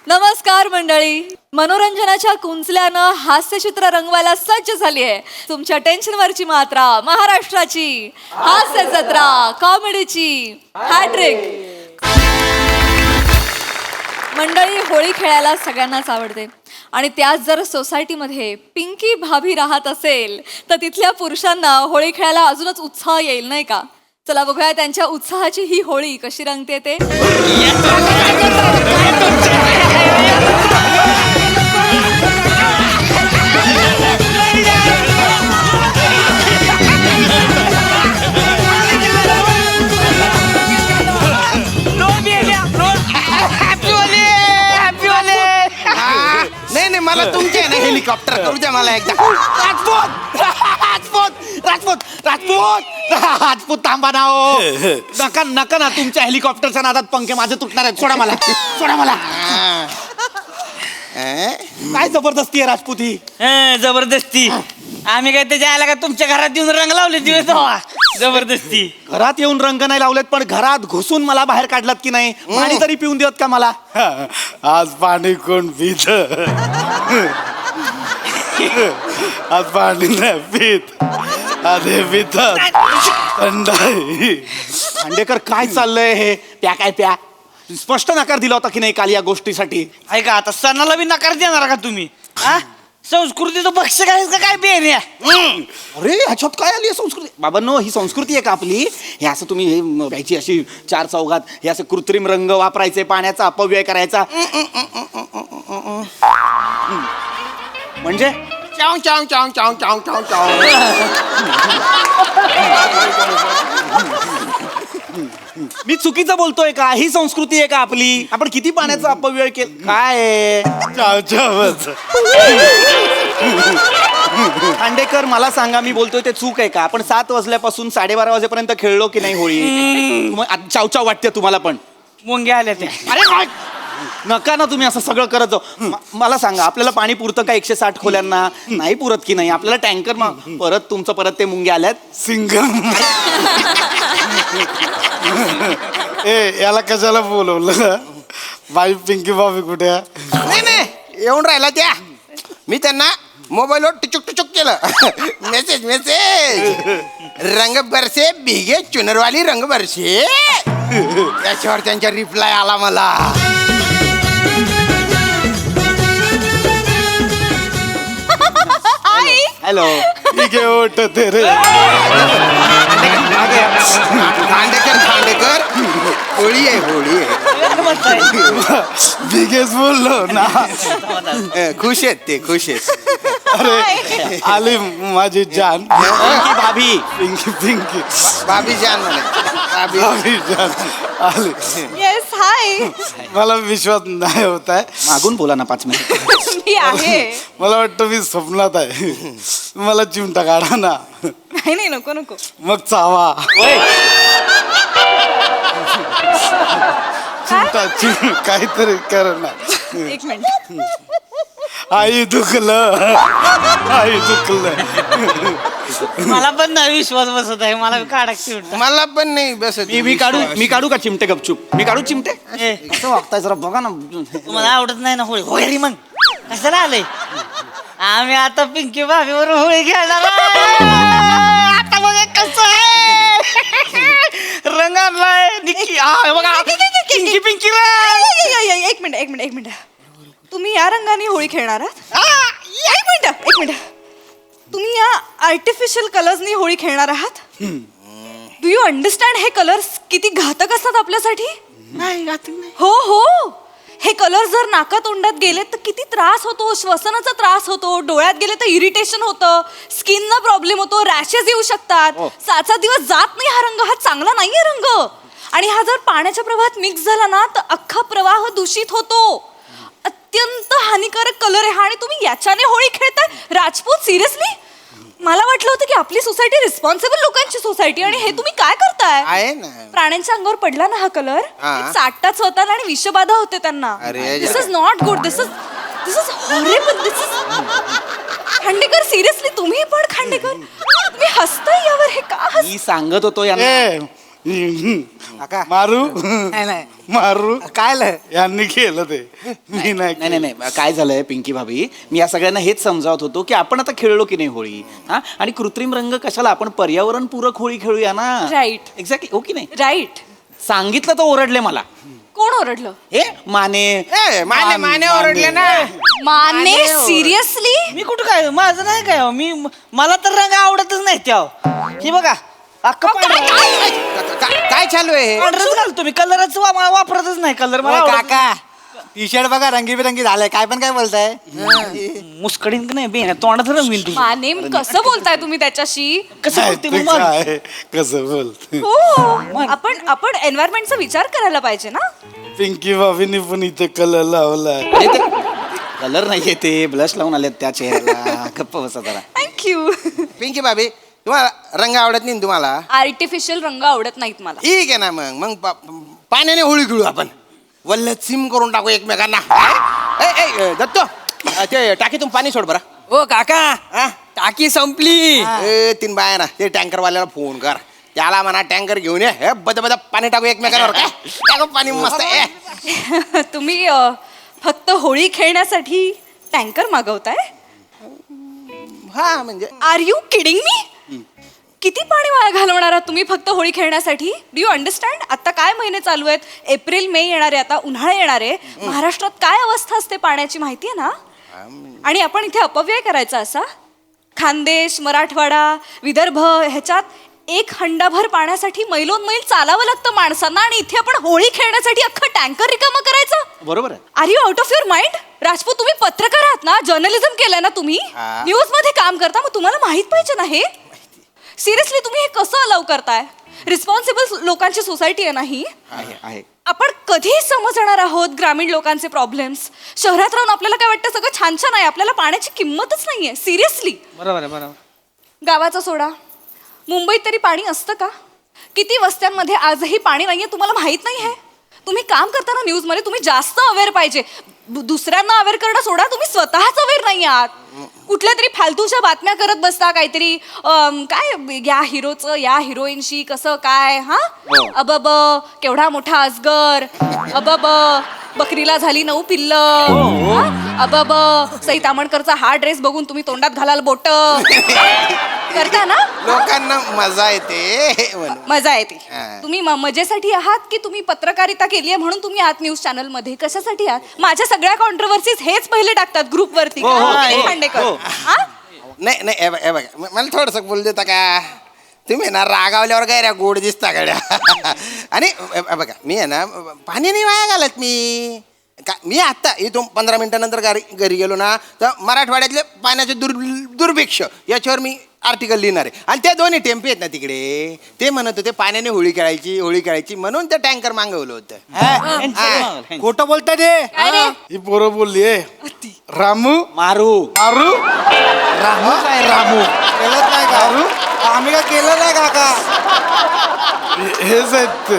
नमस्कार मंडळी. मनोरंजनाच्या कुंचल्यानं हास्यचित्र रंगवायला सज्ज झाली आहे तुमच्या टेन्शनवरची मात्रा महाराष्ट्राची हास्य जत्रा कॉमेडीची हॅट्रिक. मंडळी, होळी खेळायला सगळ्यांनाच आवडते आणि त्यात जर सोसायटीमध्ये पिंकी भाभी राहत असेल तर तिथल्या पुरुषांना होळी खेळायला अजूनच उत्साह येईल, नाही का? चला बघूया त्यांच्या उत्साहाची ही होळी कशी रंगते ते. नाही मला तुमचे ना हेलिकॉप्टर करू द्या मला एकदा. राजपूत राजपूत राजपूत राजपूत राजपूत थांबा ना हो. नका नका ना, तुमच्या हेलिकॉप्टरच्या नादात पंखे माझे तुटणार आहेत. सोडा मला, सोडा मला. काय जबरदस्ती आहे राजपूत ही. जबरदस्ती आम्ही काय त्याच्या आला का तुमच्या घरात येऊन रंग लावले दिवस. जबरदस्ती घरात येऊन रंग नाही लावलेत, पण घरात घुसून मला बाहेर काढलात की नाही? पाणी तरी पिऊन देत का मला? आज पाणी कोण पित? आज पाणी नाही पित, आज हे पितात थंडाई. खांडेकर काय चाललंय हे? प्या काय प्या. स्पष्ट नकार दिला होता की नाही काल या गोष्टीसाठी? ऐका, आता सणाला बी नकार देणार का तुम्ही? संस्कृतीचं पक्ष काय काय बेन? अरे ह्याच्यात काय आली संस्कृती? बाबांनो, ही संस्कृती आहे का आपली? हे असं तुम्ही हे प्यायची अशी चार चौघात हे असं कृत्रिम रंग वापरायचे, पाण्याचा अपव्यय करायचा म्हणजे चाव चाव चाव चाव चाव चाव चाव. मी चुकीचं बोलतोय का? ही संस्कृती आहे का आपली? आपण किती पाण्याचा अपव्यय केला? काय चाव चावच. खांडेकर, मला सांगा, मी बोलतोय ते चूक आहे का? आपण 7 वाजल्यापासून 12:30 वाजेपर्यंत खेळलो की नाही होळी? चावचाव वाटते तुम्हाला पण? मुंग्या आल्या त्या. अरे नका ना तुम्ही असं सगळं करत जाऊ. मला सांगा, आपल्याला पाणी पुरतं का 160 खोल्यांना? नाही पुरत की नाही? आपल्याला टँकर परत तुमचं परत ते मुंग्या आल्यात. सिंगम. ए, याला कशाला बोलवलं? बाई पिंकी भाभी कुठे आहे? नाही येऊन राहिला त्या. मी त्यांना मोबाईलवर टुचुक टुचुक केलं. मेसेज रंग बरसे भिगे चुनरवाली रंग बरसे. त्याच्यावर त्यांचा रिप्लाय आला मला. हॅलो. ठीक आहे, ओट तेरे. खांडेकर होळी आहे, होळी आहे. बिगेच बोललो ना. खुश आहेत ते, खुश आहेत. अरे आली माझी जान पिंकी भाभी. पिंकी पिंकी भाभी जान म्हणे. भाभी भाभी जान आली. येस, हाय. मला विश्वास नाही होत आहे. मागून बोला ना 5 मिनिट. मी आहे. मला वाटतं मी स्वप्नात आहे. मला चिमटा काढा ना. नाही नाही, नको नको. मग चावा. चिमटा काहीतरी कर ना. एक मिनिट. आई दुखलं, आई दुखलं. मला पण नाही विश्वास बसत आहे. मला काढा चिमटा. मला पण नाही बसत. मी काढू का चिमटे गपचूप? मी काढू चिमटे? कसं वागताय जरा बघा ना. तुम्हाला आवडत नाही ना होळी? होळी मग कशाला आलंय? आम्ही आता पिंकी भाभीवर होळी खेळणार. आता बघा कसं आहे. रंग आणलाय निक्की. बघा पिंकी पिंकी एक मिनिट एक मिनिट एक मिनिट. तुम्ही या रंगाने होळी खेळणार आहात? एक मिनिट. तुम्ही या आर्टिफिशियल कलर्सनी होळी खेळणार आहात? डू यू अंडरस्टँड हे कलर्स किती घातक असतात आपल्यासाठी? हो हो. हे कलर जर नाका तोंडात गेले तर किती त्रास होतो. श्वसनाचा त्रास होतो. डोळ्यात गेले तर इरिटेशन होतं. स्किनला प्रॉब्लेम होतो. रॅशेस येऊ शकतात. 7 दिवस जात नाही हा रंग. हा चांगला नाहीये रंग. आणि हा जर पाण्याच्या प्रवाहात मिक्स झाला ना तर अख्खा प्रवाह दूषित होतो. अत्यंत हानिकारक कलर आहे हा. आणि तुम्ही याच्याने होळी खेळताय? राजपूत, सिरियसली? मला वाटलं होतं की आपली सोसायटी रिस्पॉन्सिबल लोकांची सोसायटी, आणि हे तुम्ही काय करताय? आहे ना. प्राण्यांच्या अंगावर पडला ना हा कलर, चाटतात स्वतःला आणि विषबाधा होते त्यांना. अरे, this is not good. This is horrible. This is. Khandekar, seriously तुम्ही पण? खांडेकर, तुम्ही हसताय यावर? हे का मी सांगत होतो यांना. ए, मारू. नाही मारू काय आलं? यांनी केलं ते मी नाही नाही नाही नाही काय झालंय पिंकी भाभी मी या सगळ्यांना हेच समजावत होतो की आपण आता खेळलो की नाही होळी हा आणि कृत्रिम रंग कशाला आपण पर्यावरण पूरक होळी खेळूया ना Right. एक्झॅक्टली हो की नाही राईट. सांगितलं तर ओरडले मला कोण ओरडलं? हे माने ए, माने ओरडले ना. माने सिरियसली? मी कुठं काय माझं नाही काय हो. मला तर रंग आवडतच नाही त्या ही बघा अख्खं काय चालू आहे? पांढरच घालतो मी कलरच वापरतच नाही कलर मला आवडतच काका टी शर्ट बघा रंगीबिरंगी झालंय काय पण काय बोलताय नाही. मुस्कडीन नाही बे तोंडात रंगवील ती माने कसं बोलताय तुम्ही त्याच्याशी? कसं काय बोलते ते मग काय कसं बोलते हो आपण एन्व्हायरमेंटचा विचार करायला पाहिजे ना. पिंकी भाभीनी पण इथे कलर लावलाय कलर नाहीये ते ब्लश लावून आलेत त्या चेहऱ्याला गप्प बसा जरा थँक्यू. पिंकी भाभी तुम्हाला रंग आवडत नाही ना तुम्हाला? आर्टिफिशियल रंग आवडत नाहीत मला. ठीक आहे ना मग पाण्याने होळी खेळू आपण. वल्ल सिम करून टाकू एकमेकांना. दत्तो ते टाकीतून पाणी सोड बरं. ओ काका टाकी संपली. तीन बाया ना ते टँकर वाल्याला फोन कर. त्याला म्हणा टँकर घेऊन ये. हे बद पाणी टाकू एकमेकांवर. काय टाकू पाणी मस्त आहे. तुम्ही फक्त होळी खेळण्यासाठी टँकर मागवताय? हा म्हणजे आर यू किडिंग मी? किती पाणी वाया घालवणार आहात तुम्ही फक्त होळी खेळण्यासाठी? Do you understand? आता काय महिने चालू आहेत? एप्रिल मे येणार आहे, आता उन्हाळा येणार आहे. महाराष्ट्रात काय अवस्था असते पाण्याची माहिती आहे ना? आणि आपण इथे अपव्यय करायचा असा? खानदेश, मराठवाडा, विदर्भ ह्याच्यात एक हंडाभर पाण्यासाठी मैलोनमैल चालावं लागतं माणसांना आणि इथे आपण होळी खेळण्यासाठी अख्खा टँकर रिकामं करायचं? बरोबर आहे are you out of your mind? Rajput तुम्ही पत्रकार आहात ना, जर्नलिझम केलंय ना तुम्ही, न्यूज मध्ये काम करता, मग तुम्हाला माहित पाहिजे ना हे. सिरियसली तुम्ही हे कसं अलाव करताय? रिस्पॉन्सिबल लोकांची सोसायटी आहे नाही. आहे आपण कधी समजणार आहोत ग्रामीण लोकांचे प्रॉब्लेम्स? शहरात राहून आपल्याला काय वाटतं सगळं छान छान आहे, आपल्याला पाण्याची किंमतच नाहीये. सिरियसली. बरोबर आहे बरोबर. गावाचा सोडा, मुंबईत तरी पाणी असतं का? किती वस्त्यांमध्ये आजही पाणी नाहीये, तुम्हाला माहित नाही आहे? तुम्ही काम करताना न्यूजमध्ये तुम्ही जास्त अवेअर पाहिजे. दुसऱ्यांना अवेअर करणं सोडा, तुम्ही स्वतःच अवेअर नाही आहात. कुठल्या तरी फालतूच्या बातम्या करत बसता काहीतरी, काय या हिरोचं या हिरोईनशी कसं काय, हा अबब केवढा मोठा अजगर, अबब बकरीला झाली 9 पिल्ल, अबब सई तामणकरचा हा ड्रेस बघून तुम्ही तोंडात घालाल बोट करता ना. लोकांना मजा येते म्हणून. मजा येते. हा. तुम्ही मजेसाठी आहात की तुम्ही पत्रकारिता केली आहे म्हणून तुम्ही आहात न्यूज चॅनल मध्ये? कशासाठी आहात? माझ्या सगळ्या कॉन्ट्रोवर्सीज हेच पहिले टाकतात ग्रुप वरती. खांडेकर नाही नाही हे बघा मला थोडस बोल देता का? तुम्ही ना रागावल्यावर काय रे गोड दिसता गड्या. आणि हे बघा मी आहे ना पाणी नाही वाया घालत मी. मी आत्ता इथून 15 मिनिटानंतर घरी गेलो ना तर मराठवाड्यातले पाण्याचे दुर्भिक्ष याच्यावर मी आर्टिकल लिहिणार आहे. आणि त्या दोन्ही टेम्पे आहेत ना तिकडे, ते म्हणत होते पाण्याने होळी खेळायची म्हणून ते टँकर मागवलं होतं. खोटं बोलताय ते. काय रे? ही पोरं बोलली रामू मारू मारू रामू काय रामू केलं नाही का? मारू आम्ही काय केलं नाही काका. हेच आहेत ते.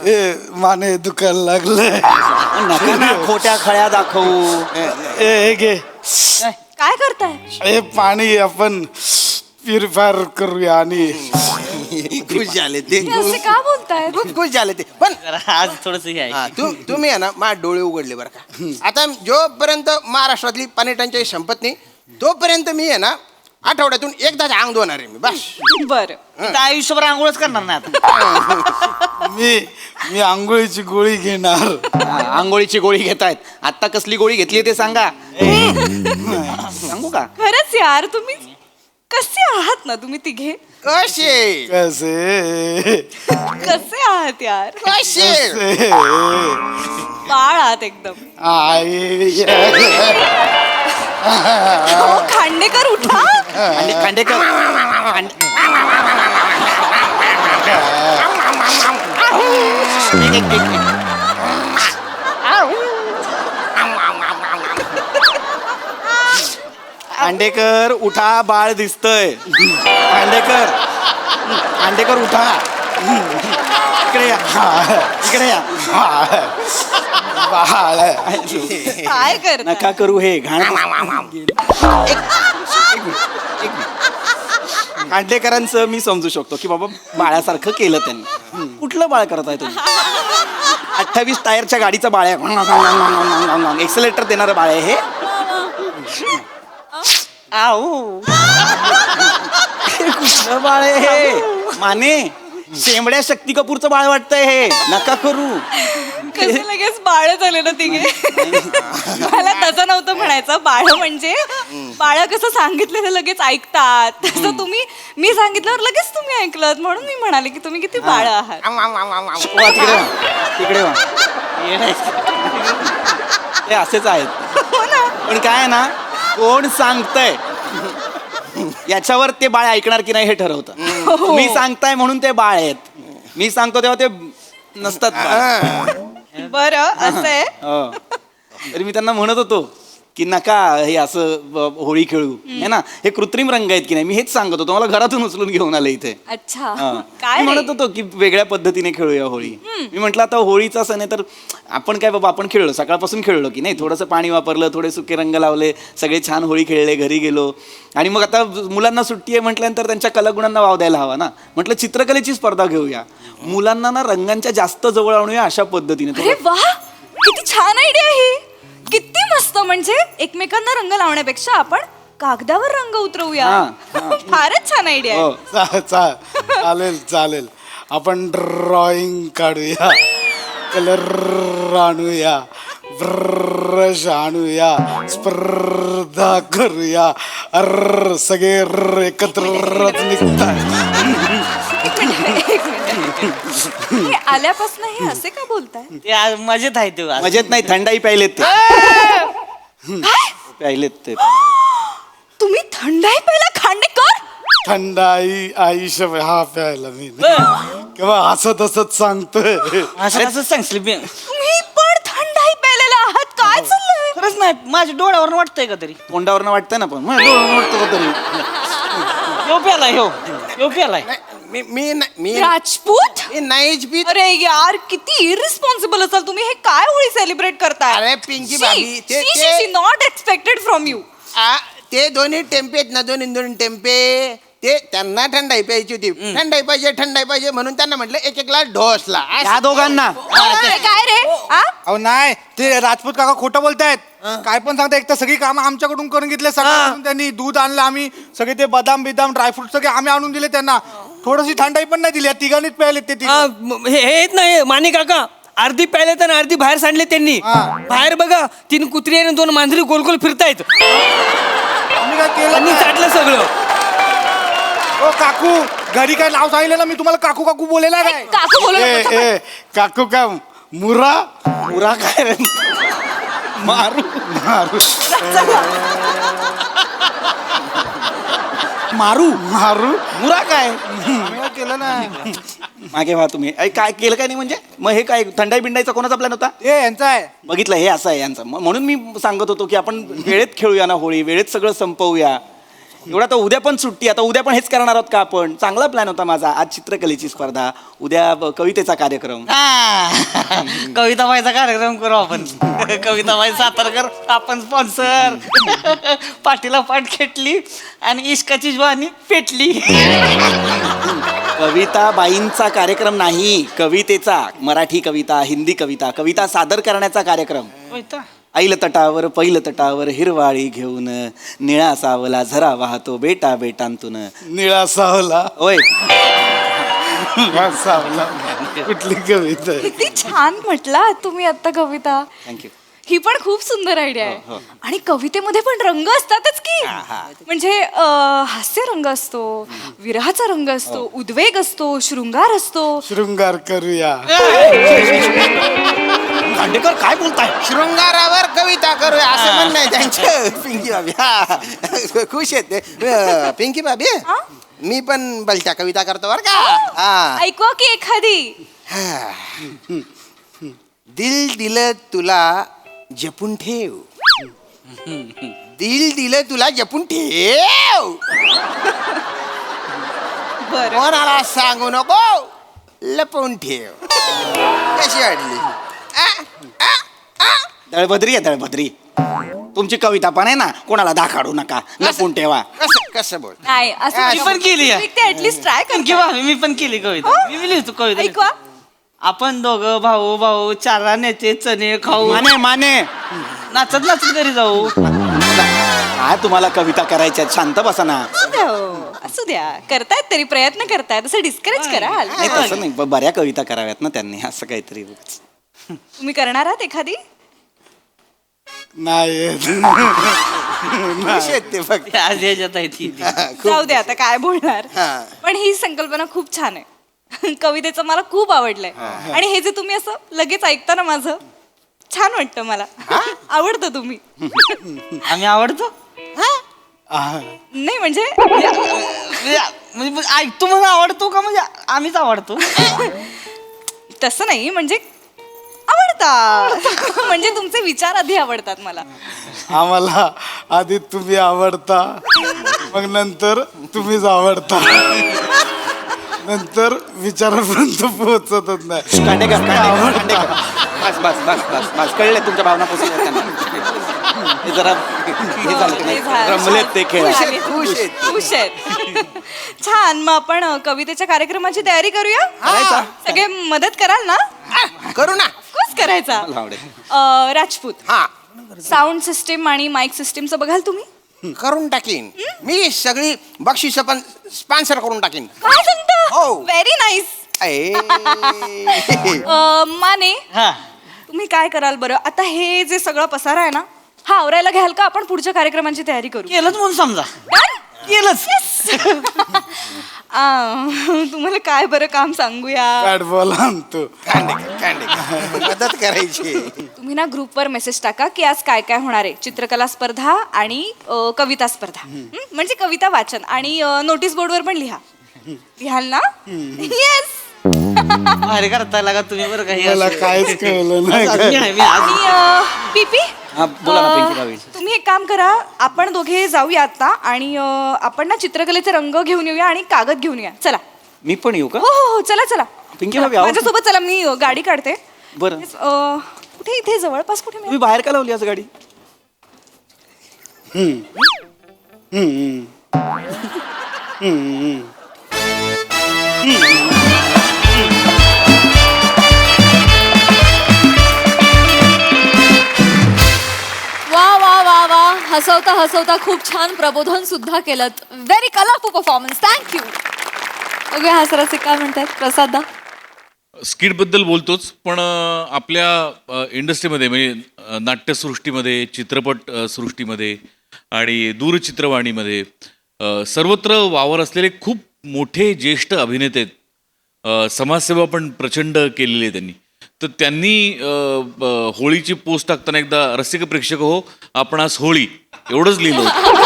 हे माने दुखायला लागलंय. नका ना खोट्या खळ्या दाखवू. हे घे, काय करताय? हे पाणी आपण प्युरिफायर करूया. आणि खुश झाले ते. हे असे का बोलताय? खूप खुश झाले ते. पण आज थोडस हे आहे. हा, तुम्ही आहे ना माझे डोळे उघडले बरं का. आता जोपर्यंत महाराष्ट्रातली पाणी टंचाई संपत नाही तोपर्यंत मी आहे ना आठवड्यातून एकदाच अंग धुणार आहे मी बस. बरं. इथं आयुष्यभर आंघोळच करणार नाही आता. मी आंघोळीची गोळी घेणार. आंघोळीची गोळी घेतायत. आता कसली गोळी घेतली ते सांगा. सांगू का? खरंच यार, तुम्ही कसे आहात ना तुम्ही तिघे? कसे कसे कसे आहात यार? कसे बाळ आहात एकदम. अहो, खांडेकर उठा. खांडेकर खांडेकर उठा, बाळ दिसतंय. खांडेकर उठा. इकडे या. इकडे या. बाळ काय करता? नका करू हे घाण. खांडेकरांचं मी समजू शकतो की बाबा बाळासारखं केलं त्यांनी. कुठलं बाळ करताय तुम्ही 28 टायरच्या गाडीचं बाळ आहे एक्सेलेटर देणारं बाळ आहे हे आऊ हे कुठलं बाळ आहे हे माने शेंबड्या शक्ती कपूरचं बाळ वाटतंय हे नका करू कसं लगेच बाळ झाले ना तिघे मला तसं नव्हतं म्हणायचं. बाळ म्हणजे बाळ कसं सांगितलेलं लगेच ऐकतात तसं तुम्ही मी सांगितल्यावर लगेच तुम्ही ऐकलं म्हणून मी म्हणाले की तुम्ही किती बाळ आहात. वा, तिकडे वा ते असेच आहेत. हो ना. पण काय आहे ना कोण सांगतंय याच्यावर ते बाळ ऐकणार की नाही हे ठरवतं. मी सांगताय म्हणून ते बाळ आहेत मी सांगतो तेव्हा ते नसतात बाळ. बरं असं आहे. हो. तरी मी त्यांना म्हणत होतो की नका हे असं होळी खेळू है ना हे कृत्रिम रंग आहेत की नाही मी हेच सांगत होतो मला घरातून उचलून घेऊन आले इथे. अच्छा हा. काय मी रे? म्हणत होतो की वेगळ्या पद्धतीने खेळूया होळी. मी म्हटलं आता होळीचा सण आहे तर आपण काय बाबा आपण खेळलो सकाळपासून खेळलो की नाही थोडंसं पाणी वापरलं थोडे सुके रंग लावले सगळे छान होळी खेळले घरी गेलो आणि मग आता मुलांना सुट्टी आहे म्हटल्यानंतर त्यांच्या कलागुणांना वाव द्यायला हवा ना म्हटलं चित्रकलेची स्पर्धा घेऊया मुलांना ना रंगांच्या जास्त जवळ आणूया अशा पद्धतीने अरे वा किती छान आयडिया ही किती मस्त म्हणजे एकमेकांना रंग लावण्यापेक्षा आपण कागदावर रंग उतरवूया. फारच छान आयडिया हो. चालेल चालेल आपण ड्रॉइंग काढूया कलर आणूया ब्रश आणूया स्पर्धा करूया सगळे एकत्रच निघतात. हे आल्यापासून हे असे का बोलताय? ते आज मजेत आहे ते आज. मजेत नाही थंडाई प्यायलेत ते प्यायलेत ते तुम्ही थंडाई पहिला खांडेकर थंडाई आयुष्य हा प्यायला मी किंवा हसत हसत सांगतोय असं असं सांगशील बे. तुम्ही पण थंडाई प्यायलेला आहात काय चाललंय? खरंच नाही माझ्या डोळ्यावर वाटतंय का तरी तोंडावरनं वाटतं ना पण मग डोळ्यावरनं वाटतं का तरी ह्यो प्यालाय ह्यो प्यालाय मी राजपूत नाहीच बी अरे यार किती इरिस्पॉन्सिबल असाल तुम्ही हे काय होळी सेलिब्रेट करताय? अरे, पिंकी भाभी, ते- नॉट एक्सपेक्टेड फ्रॉम यू. ते दोन्ही टेम्पे आहेत ना दोन्ही टेम्पे ते त्यांना थंडाई प्यायची होती थंडाई पाहिजे म्हणून त्यांना म्हटलं एक ग्लास ढोसला या दोघांना काय रे आ? अहो नाही ते राजपूत काका खोटं बोलतायत काय पण सांगता एक तर सगळी कामं आमच्याकडून करून घेतले सगळं त्यांनी दूध आणलं आम्ही सगळे ते बदाम बिदाम ड्रायफ्रूट सगळे आम्ही आणून दिले त्यांना थोडीशी थंडाई पण नाही दिली या तिघांनीच प्यायले ते तिघं. हे नाही माने काका अर्धी प्यायले तर अर्धी बाहेर सांडले त्यांनी. बाहेर बघा 3 कुत्री आणि 2 मांजरी गोल गोल फिरतायत आम्ही काय केलं त्यांनी नाही. चाटलं सगळं. ओ काकू घरी काय नाव सांगितलं ना मी तुम्हाला काकू काकू बोलेला काय काकू बोलू नको. ए काकू का मुरा पुरा काय रे? मारू मारू मारू मारू मुरा काय आम्ही काय केलं नाही मागे व्हा तुम्ही काय केलं काय नाही म्हणजे मग हे काय थंडाई बिंडाईचा कोणाचा प्लॅन होता ए यांचा आहे बघितलं हे असं आहे यांचं म्हणून मी सांगत होतो की आपण वेळेत खेळूया ना होळी वेळेत सगळं संपवूया एवढा तर उद्या पण सुट्टी आता उद्या पण हेच करणार आहोत का आपण चांगला प्लॅन होता माझा आज चित्रकलेची स्पर्धा उद्या कवितेचा कार्यक्रम कविताबाईचा कार्यक्रम करू आपण कविताबाई सातारकर आपण स्पॉन्सर पाठीला पाठ खेटली आणि इश्काची ज्वानी पेटली. कविताबाईंचा कार्यक्रम नाही कवितेचा मराठी कविता हिंदी कविता कविता सादर करण्याचा कार्यक्रम ऐल तटावर पैल तटावर हिरवाळी घेऊन निळा सावला झरा वाहतो बेटा बेटांतून निळा सावला ओय सावला कुठली कविता आहे? किती छान म्हटला तुम्ही आता कविता. थँक्यू ही पण खूप सुंदर आयडिया आहे आणि कवितेमध्ये पण रंग असतातच की म्हणजे हास्य रंग असतो विरहाचा रंग असतो उद्वेग असतो शृंगार असतो. शृंगार करूया खांडेकर काय बोलताय शृंगारावर कविता करूया असं म्हणणं आहे त्यांचं. पिंकी भाभी हा खुश आहेत ते. पिंकी भाभी मी पण बलच्या कविता करतो बरं का. ऐकवा की एखादी. दिल दिलं तुला जपून ठेव दिल दिलं तुला जपून ठेव बरं कोणाला सांगू नको लपवून ठेव. कशी वाटली दळभद्री आहे दळभद्री तुमची कविता पण आहे ना कोणाला दाखाडू नका लपून ठेवा कसं बोल नाही असं मी पण केली आहे. ऍटलीस्ट ट्राय पिंकी भाभी मी पण केली कविता मी लिहितो कविता ऐकवा आपण दोघं भाऊ भाऊ चार आण्याचे चणे खाऊ माने नाचत नाचत घरी जाऊ. काय तुम्हाला कविता करायच्या शांत बसा ना. असू द्या हो, असू द्या. करतायत तरी प्रयत्न करतायत, असं डिस्करेज कराल. नाही तसं नाही बऱ्या कविता कराव्यात ना त्यांनी असं काहीतरी. तुम्ही करणार आहात एखादी? नाही खुश आहेत ते फक्त. आज ह्याच्यात आहे ती. जाऊ द्या आता काय बोलणार. हा. पण ही संकल्पना खूप छान आहे. कवितेचं मला खूप आवडलंय. आणि हे जे तुम्ही असं लगेच ऐकता ना माझं, छान वाटतं मला. आवडतं तुम्ही. आम्ही आवडतो नाही म्हणजे म्हणजे ऐकतो म्हणून आवडतो का म्हणजे आम्हीच आवडतो. तसं नाही, म्हणजे आवडतात. म्हणजे तुमचे विचार आधी आवडतात मला. आम्हाला आधी तुम्ही आवडता, मग नंतर तुम्हीच आवडता, नंतर विचारापर्यंत पोहोचतच नाही. कांडेकर. बस बस बस बस बस कळले तुमच्या भावना पोचल्या त्यांना. हे जरा हे झालं की नाही? रमलेत ते खेळ. खुश आहेत. छान. मग आपण कवितेच्या कार्यक्रमाची तयारी करूया. सगळे मदत कराल ना? करू ना. कोच करायचा. मला आवडेल. राजपूत, हा साऊंड सिस्टीम आणि माईक सिस्टीमचं बघाल तुम्ही? करून टाकीन मी. सगळी बक्षिसं पण स्पॉन्सर करून टाकीन. काय सांगता? हो. Very nice. माने, हा तुम्ही काय कराल बरं? आता हे जे सगळं पसारा आहे ना, हा आवरायला घ्याल का? आपण पुढच्या कार्यक्रमांची तयारी करू. केलंच म्हणून समजा. केलंच. तुम्हाला काय बरं काम सांगूया. बॅट बॉल आणतो. कांडेकर मदत करायची. तुम्ही ना ग्रुपवर मेसेज टाका की आज काय काय होणार आहे. चित्रकला स्पर्धा आणि कविता स्पर्धा. म्हणजे कविता वाचन. आणि नोटीस बोर्डवर पण लिहा. लिहाल ना? येस. अरे करता लागा तुम्ही बरं काही मला काहीच कळलं नाही. आणि पीपी, हा बोला ना पिंकी भाभी. तुम्ही एक काम करा, आपण दोघे जाऊया आता आणि आपण ना चित्रकलेचे रंग घेऊन येऊया आणि कागद घेऊन येऊया. चला. मी पण येऊ का? हो हो हो, चला चला. पिंकी भाभी आहो. माझ्यासोबत चला, मी गाडी काढते. बरं कुठे? इथे जवळपास कुठे मिळेल? तुम्ही बाहेर का लावली आज गाडी? वा वा वा वा, हसवता हसवता खूप छान प्रबोधन सुद्धा केलं. Very colourful performance. थँक्यू. बघूया हसराचे काय म्हणतात. प्रसादा, स्किटबद्दल बोलतोच, पण आपल्या इंडस्ट्रीमध्ये म्हणजे नाट्यसृष्टीमध्ये, चित्रपट सृष्टीमध्ये आणि दूरचित्रवाणीमध्ये सर्वत्र वावर असलेले खूप मोठे ज्येष्ठ अभिनेते आहेत. समाजसेवा पण प्रचंड केलेली आहे त्यांनी. तर त्यांनी होळीची पोस्ट टाकताना एकदा रसिक प्रेक्षक हो आपणास होळी एवढंच लिहिलं होतं.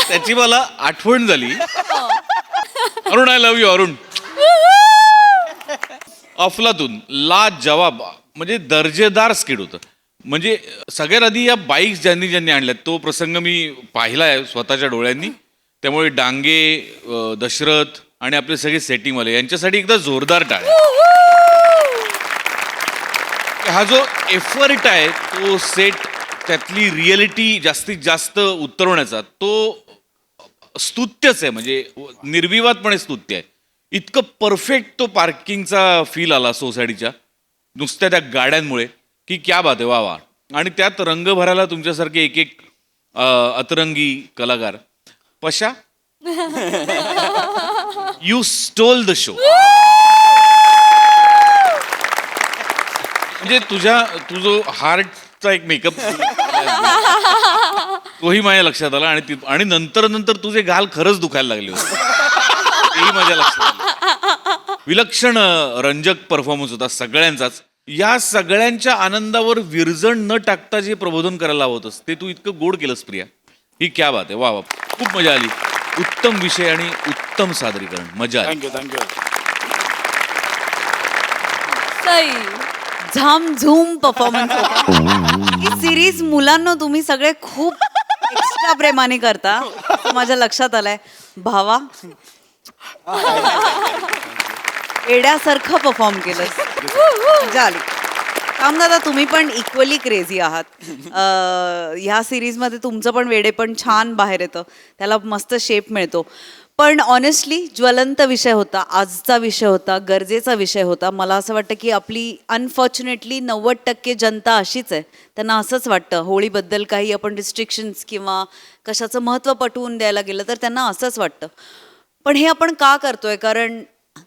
त्याची मला आठवण झाली. Arun, I love you Arun. अफलातून ला जवाब म्हणजे दर्जेदार स्किट होतं. म्हणजे सगळ्यात आधी या बाईक्स ज्यांनी ज्यांनी आणल्यात तो प्रसंग मी पाहिला आहे स्वतःच्या डोळ्यांनी. त्यामुळे डांगे, दशरथ आणि आपले सगळे सेटिंगवाले यांच्यासाठी एकदा जोरदार टाळ्या. हा जो एफर्ट आहे तो सेट, त्यातली रिअलिटी जास्तीत जास्त उतरवण्याचा, तो स्तुत्यच आहे. म्हणजे निर्विवादपणे स्तुत्य आहे. इतकं परफेक्ट तो पार्किंगचा फील आला सोसायटीच्या नुसत्या त्या गाड्यांमुळे की क्या बात आहे. वा वा. आणि त्यात रंग भरायला तुमच्यासारखे एक एक अतरंगी कलाकार. पशा, यू स्टोल द शो. म्हणजे तुझं हार्टचा एक मेकअप तोही माझ्या लक्षात आला. आणि नंतर तुझे गाल खरंच दुखायला लागले होते. तेही माझ्या लक्षात आलं. विलक्षण रंजक परफॉर्मन्स होता सगळ्यांचाच. या सगळ्यांच्या आनंदावर विरजण न टाकता जे प्रबोधन करायला हवं होतंस ते तू इतकं गोड केलंस प्रिया. ही क्या बात आहे. वा वा, खूप मजा आली. उत्तम विषय आणि उत्तम सादरीकरण. मजा आली. थँक्यू. सई, झामझूम परफॉर्मन्स होता. ही सिरीज मुलांना तुम्ही सगळे खूप एक्स्ट्रा प्रेमाने करता असं माझ्या लक्षात आलंय. भावा, एड्यासारखं परफॉर्म केलं. मजा आली. दादा तुम्ही पण इक्वली क्रेझी आहात. ह्या सिरीजमध्ये तुमचं पण वेडे पण छान बाहेर येतं, त्याला मस्त शेप मिळतो. पण ऑनेस्टली ज्वलंत विषय होता, आजचा विषय होता, गरजेचा विषय होता. मला असं वाटतं की आपली अनफॉर्च्युनेटली 90% जनता अशीच आहे. त्यांना असंच वाटतं होळीबद्दल काही आपण रिस्ट्रिक्शन्स किंवा कशाचं महत्त्व पटवून द्यायला गेलं तर त्यांना असंच वाटतं. पण हे आपण का करतोय? कारण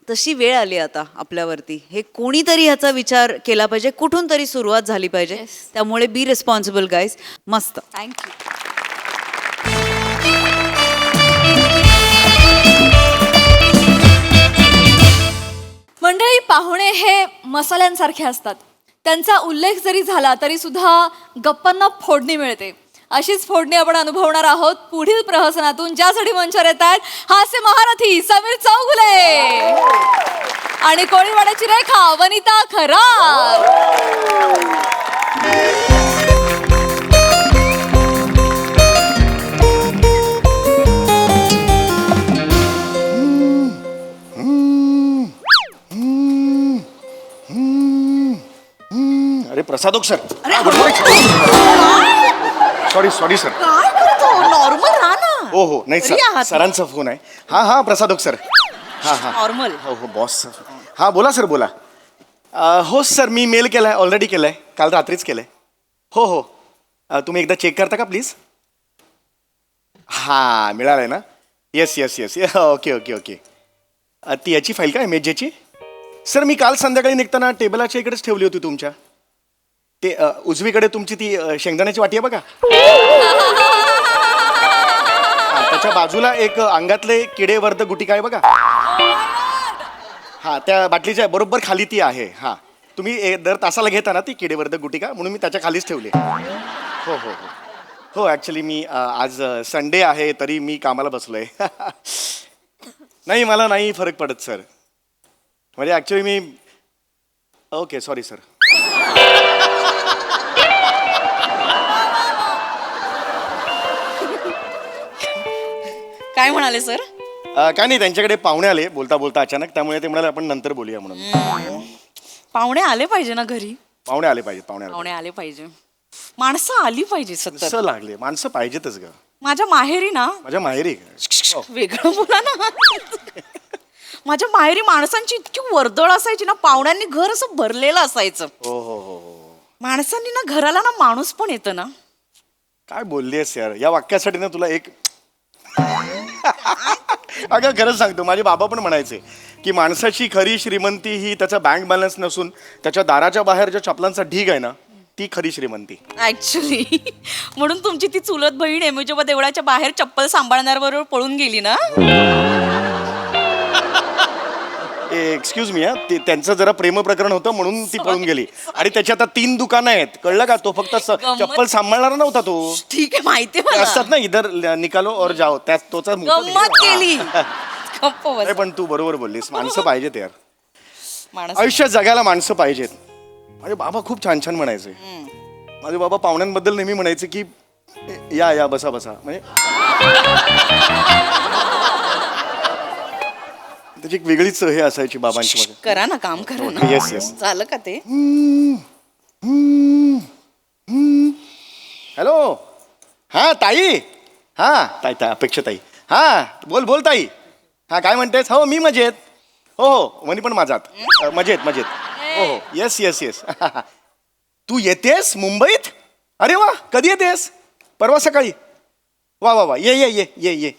तशी वेळ आली आता आपल्यावरती. हे कोणीतरी ह्याचा विचार केला पाहिजे, कुठून तरी सुरुवात झाली पाहिजे. त्यामुळे बी रिस्पॉन्सिबल गाईज. मस्त. थँक्यू. मंडळी, पाहुणे हे मसाल्यांसारखे असतात. त्यांचा उल्लेख जरी झाला तरी सुद्धा गप्पांना फोडणी मिळते. अशीच फोडणी आपण अनुभवणार आहोत पुढील प्रहसनातून, ज्यासाठी मंचावर येत आहेत हास्य महारथी समीर चौगुले आणि कोळीवाड्याची रेखा वनिता खरात. अरे Prasad Oak sir, sorry sir. Normal राहा ना. हो हो, नाही सर, सरांचा फोन आहे. हा प्रसादोक सर. हा नॉर्मल. हो बॉस सर. हा बोला सर, बोला. हो सर, मी मेल केलाय, ऑलरेडी केलाय, काल रात्रीच केलाय. हो तुम्ही एकदा चेक करता का प्लीज? हां, मिळालंय ना? येस. ओके. ती याची फाईल का इमेजची? सर मी काल संध्याकाळी निघताना टेबलाच्या इकडेच ठेवली होती तुमच्या. ते उजवीकडे तुमची ती शेंगदाण्याची वाटी आहे बघा. त्याच्या बाजूला एक अंगातले किडेवर्ध गुटिका आहे बघा. हा, त्या बाटलीच्या बरोबर खाली ती आहे. हा, तुम्ही दर तासाला घेता ना ती किडेवर्ध गुटिका, म्हणून मी त्याच्या खालीच ठेवली. हो ॲक्च्युली मी आज संडे आहे तरी मी कामाला बसलोय. नाही, मला नाही फरक पडत सर. म्हणजे ॲक्च्युली मी ओके, सॉरी सर. काय म्हणाले सर? काय नाही, त्यांच्याकडे पाहुणे आले बोलता बोलता अचानक, त्यामुळे ते म्हणाले आपण नंतर बोलूया म्हणून. पाहुणे आले पाहिजे ना घरी. पाहुणे आले पाहिजे. पाहुणे आले पाहिजे. माणसं आली पाहिजे सतत. कसं लागले, माणसं पाहिजेतच ग. माझ्या माहेरी ना, माझ्या माहेरी वेगळं बोला ना. माझ्या माहेरी माणसांची इतकी वर्दळ असायची ना, पाहुण्यांनी घर असं भरलेलं असायचं. हो. माणसांनी ना घराला ना माणूस पण येतं ना. काय बोललीस यार, या वाक्यासाठी ना तुला एक अगं खरंच सांगतो, माझे बाबा पण म्हणायचे की माणसाची खरी श्रीमंती ही त्याचा बँक बॅलन्स नसून त्याच्या दाराच्या बाहेर ज्या चपलांचा ढीग आहे ना, ती खरी श्रीमंती. ऍक्च्युली म्हणून तुमची ती चुलत बहीण एमोजोबा देवळाच्या बाहेर चप्पल सांभाळणाऱ्याबरोबर पळून गेली ना. एक्सक्यूज मी, त्यांचं जरा प्रेम प्रकरण होतं म्हणून ती पळून गेली. आणि त्याची आता 3 दुकानं आहेत, कळलं का? तो फक्त चप्पल सांभाळणारा नव्हता तो. ठीक आहे, माहिती असतात ना, इधर निकालो और जाओ, त्यात तोचा गंमत केली. गप्प बस. पण तू बरोबर बोललीस, माणसं पाहिजेत यार. माणसं आयुष्यात जगायला माणसं पाहिजेत. माझे बाबा खूप छान छान म्हणायचे. माझे बाबा पाहुण्यांबद्दल नेहमी म्हणायचे की या बसा म्हणजे त्याची एक वेगळीच हे असायची बाबांची. करा ना, काम करा ना. येस. झालं का ते? हॅलो. हा ताई. हा ताई अपेक्षा ताई. हा बोल ताई. हा काय म्हणतेस? हो मी मजेत. हो वनी पण माझात मजेत. हो येस. तू येतेस मुंबईत? अरे वा, कधी येतेस? परवा सकाळी. वा ये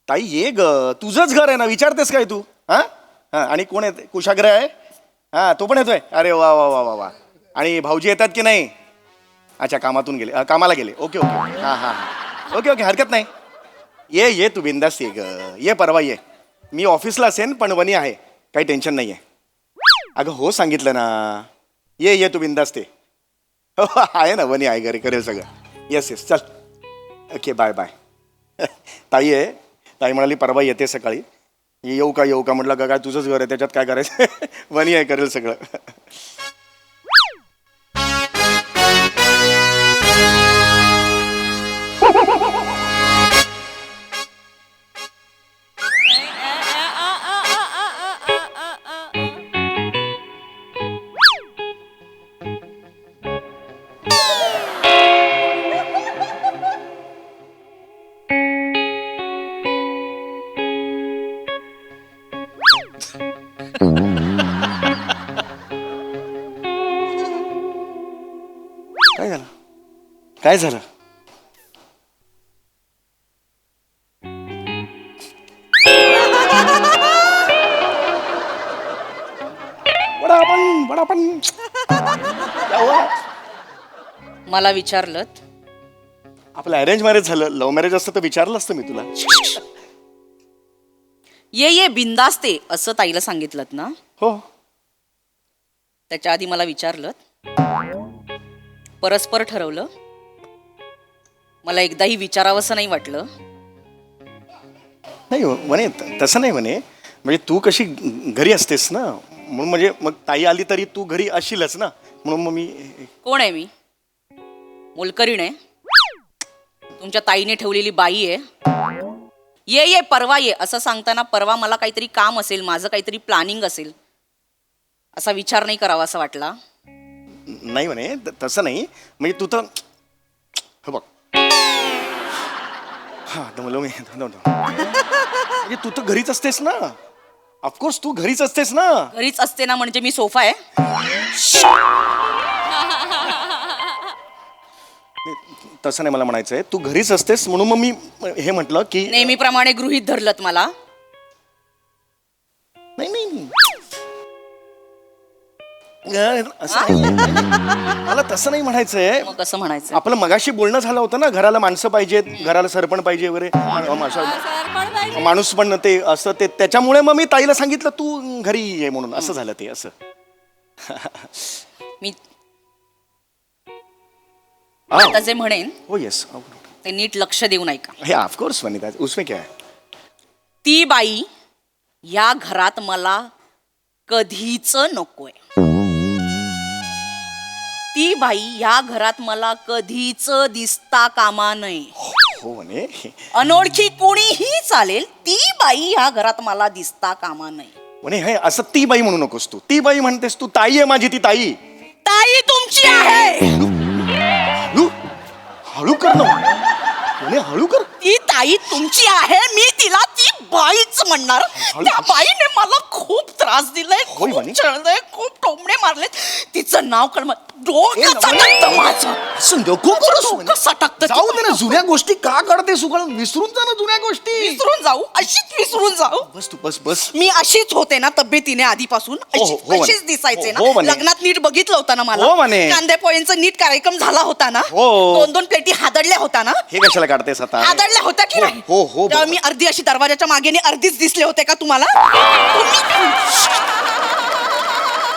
ताई ये ग, तुझंच घर आहे ना, विचारतेस काय तू? हा आणि कोण येते? कुशाग्रह आहे? हा, तो पण येतोय. अरे वा. आणि भाऊजी येतात की नाही? अच्छा, कामाला गेले. ओके. हा ओके, हरकत नाही. ये तू बिंदास ये ग, ये परवा ये. मी ऑफिसला असेन पण वनी आहे, काही टेन्शन नाही आहे. अगं हो सांगितलं ना. ये तू बिंदास ते. हो आहे ना, वनी आहे घरी, करेल सगळं. येस चल. Okay bye. ताई म्हणाली परवा येते सकाळी. येऊ का म्हटलं का काय तुझंच घर आहे, त्याच्यात काय करायचं. वनी आहे, करेल सगळं. काय झालं काय झालं वडापान मला विचारलं आपलं अरेंज मॅरेज झालं लव्ह मॅरेज असतं तर विचारलं असतं मी तुला ये बिंदास्ते असं ताईला सांगितलं ना. हो त्याच्या आधी मला विचारलं, परस्पर ठरवलं, मला एकदाही विचारावंसं नाही वाटलं. नाही म्हणे तसं नाही म्हणे म्हणजे तू कशी घरी असतेस ना म्हणून म्हणजे मग ताई आली तरी तू घरी असशीलच ना म्हणून मग मी कोण आहे मी? मोलकरीण आहे? तुमच्या ताईने ठेवलेली बाई आहे? ये परवा ये असं सांगताना परवा मला काहीतरी काम असेल, माझं काहीतरी प्लॅनिंग असेल असा विचार नाही करावा असं वाटला. नाही म्हणे तसं नाही म्हणजे तू तर हो बघ हा दमलो मी म्हणजे तू तर घरीच असतेस ना ऑफकोर्स तू घरीच असतेस ना. घरीच असते ना म्हणजे मी सोफा आहे? तसं नाही मला म्हणायचंय तू घरीच असतेस म्हणून मग मी हे म्हटलं की नेहमीप्रमाणे गृहीत धरलत मला. नाही नाही असं नाही. मला तसं नाही म्हणायचंय. मग कसं म्हणायचं? आपलं मगाशी बोलणं झालं होतं ना घराला माणसं पाहिजेत घराला सरपण पाहिजे वगैरे माणूस पण ते असं ते त्याच्यामुळे मग मी ताईला सांगितलं तू घरी ये म्हणून असं झालं ते असं. मी आता जे म्हणेन हो येस ते नीट लक्ष देऊन ऐका. हे ऑफकोर्स वनिता उसमें क्या है. ती बाई या घरात मला कधीच नकोय. ती बाई या घरात मला कधीच दिसता कामा नये. हो म्हणे अनोळखी कोणीही चालेल, ती बाई या घरात मला दिसता कामा नये. म्हणे हे असं ती बाई म्हणू नकोस तू ती बाई म्हणतेस तू ताई आहे माझी ती ताई. ताई तुमची आहे. हळू हळू कर ना म्हणे हळू कर. ती ताई तुमची आहे, मी तिला ती बाईच म्हणणार. त्या बाईने मला खूप त्रास दिलाय, होय खूप म्हणे. छळलंय, खूप टोमणे मारलेत. तिचं नाव कळ डोकं सटकतं माझं. असं नको करूस म्हणे. डोकं सटकतं. जाऊ दे ना जुन्या गोष्टी का काढते सुकळ विसरून जा ना जुन्या गोष्टी. विसरून जाऊ? अशीच विसरून जाऊ? बस तू बस बस. मी अशीच होते ना तब्येतीने आधीपासून? हो, हो, म्हणे. अशीच दिसायचे हो, हो, ना? म्हणे. लग्नात नीट बघितलं होतं ना मला? हो, म्हणे. कांदे पोळ्यांचा नीट कार्यक्रम झाला होता ना? हो. 2-2 प्लेटी हादडल्या होता ना? हे कशाला काढतेस आता. हादडल्या होत्या की हो, नाही? हो, हो, तेव्हा बरोबर. मी अर्धी अशी दरवाजाच्या मागेने अर्धीच दिसले होते का तुम्हाला?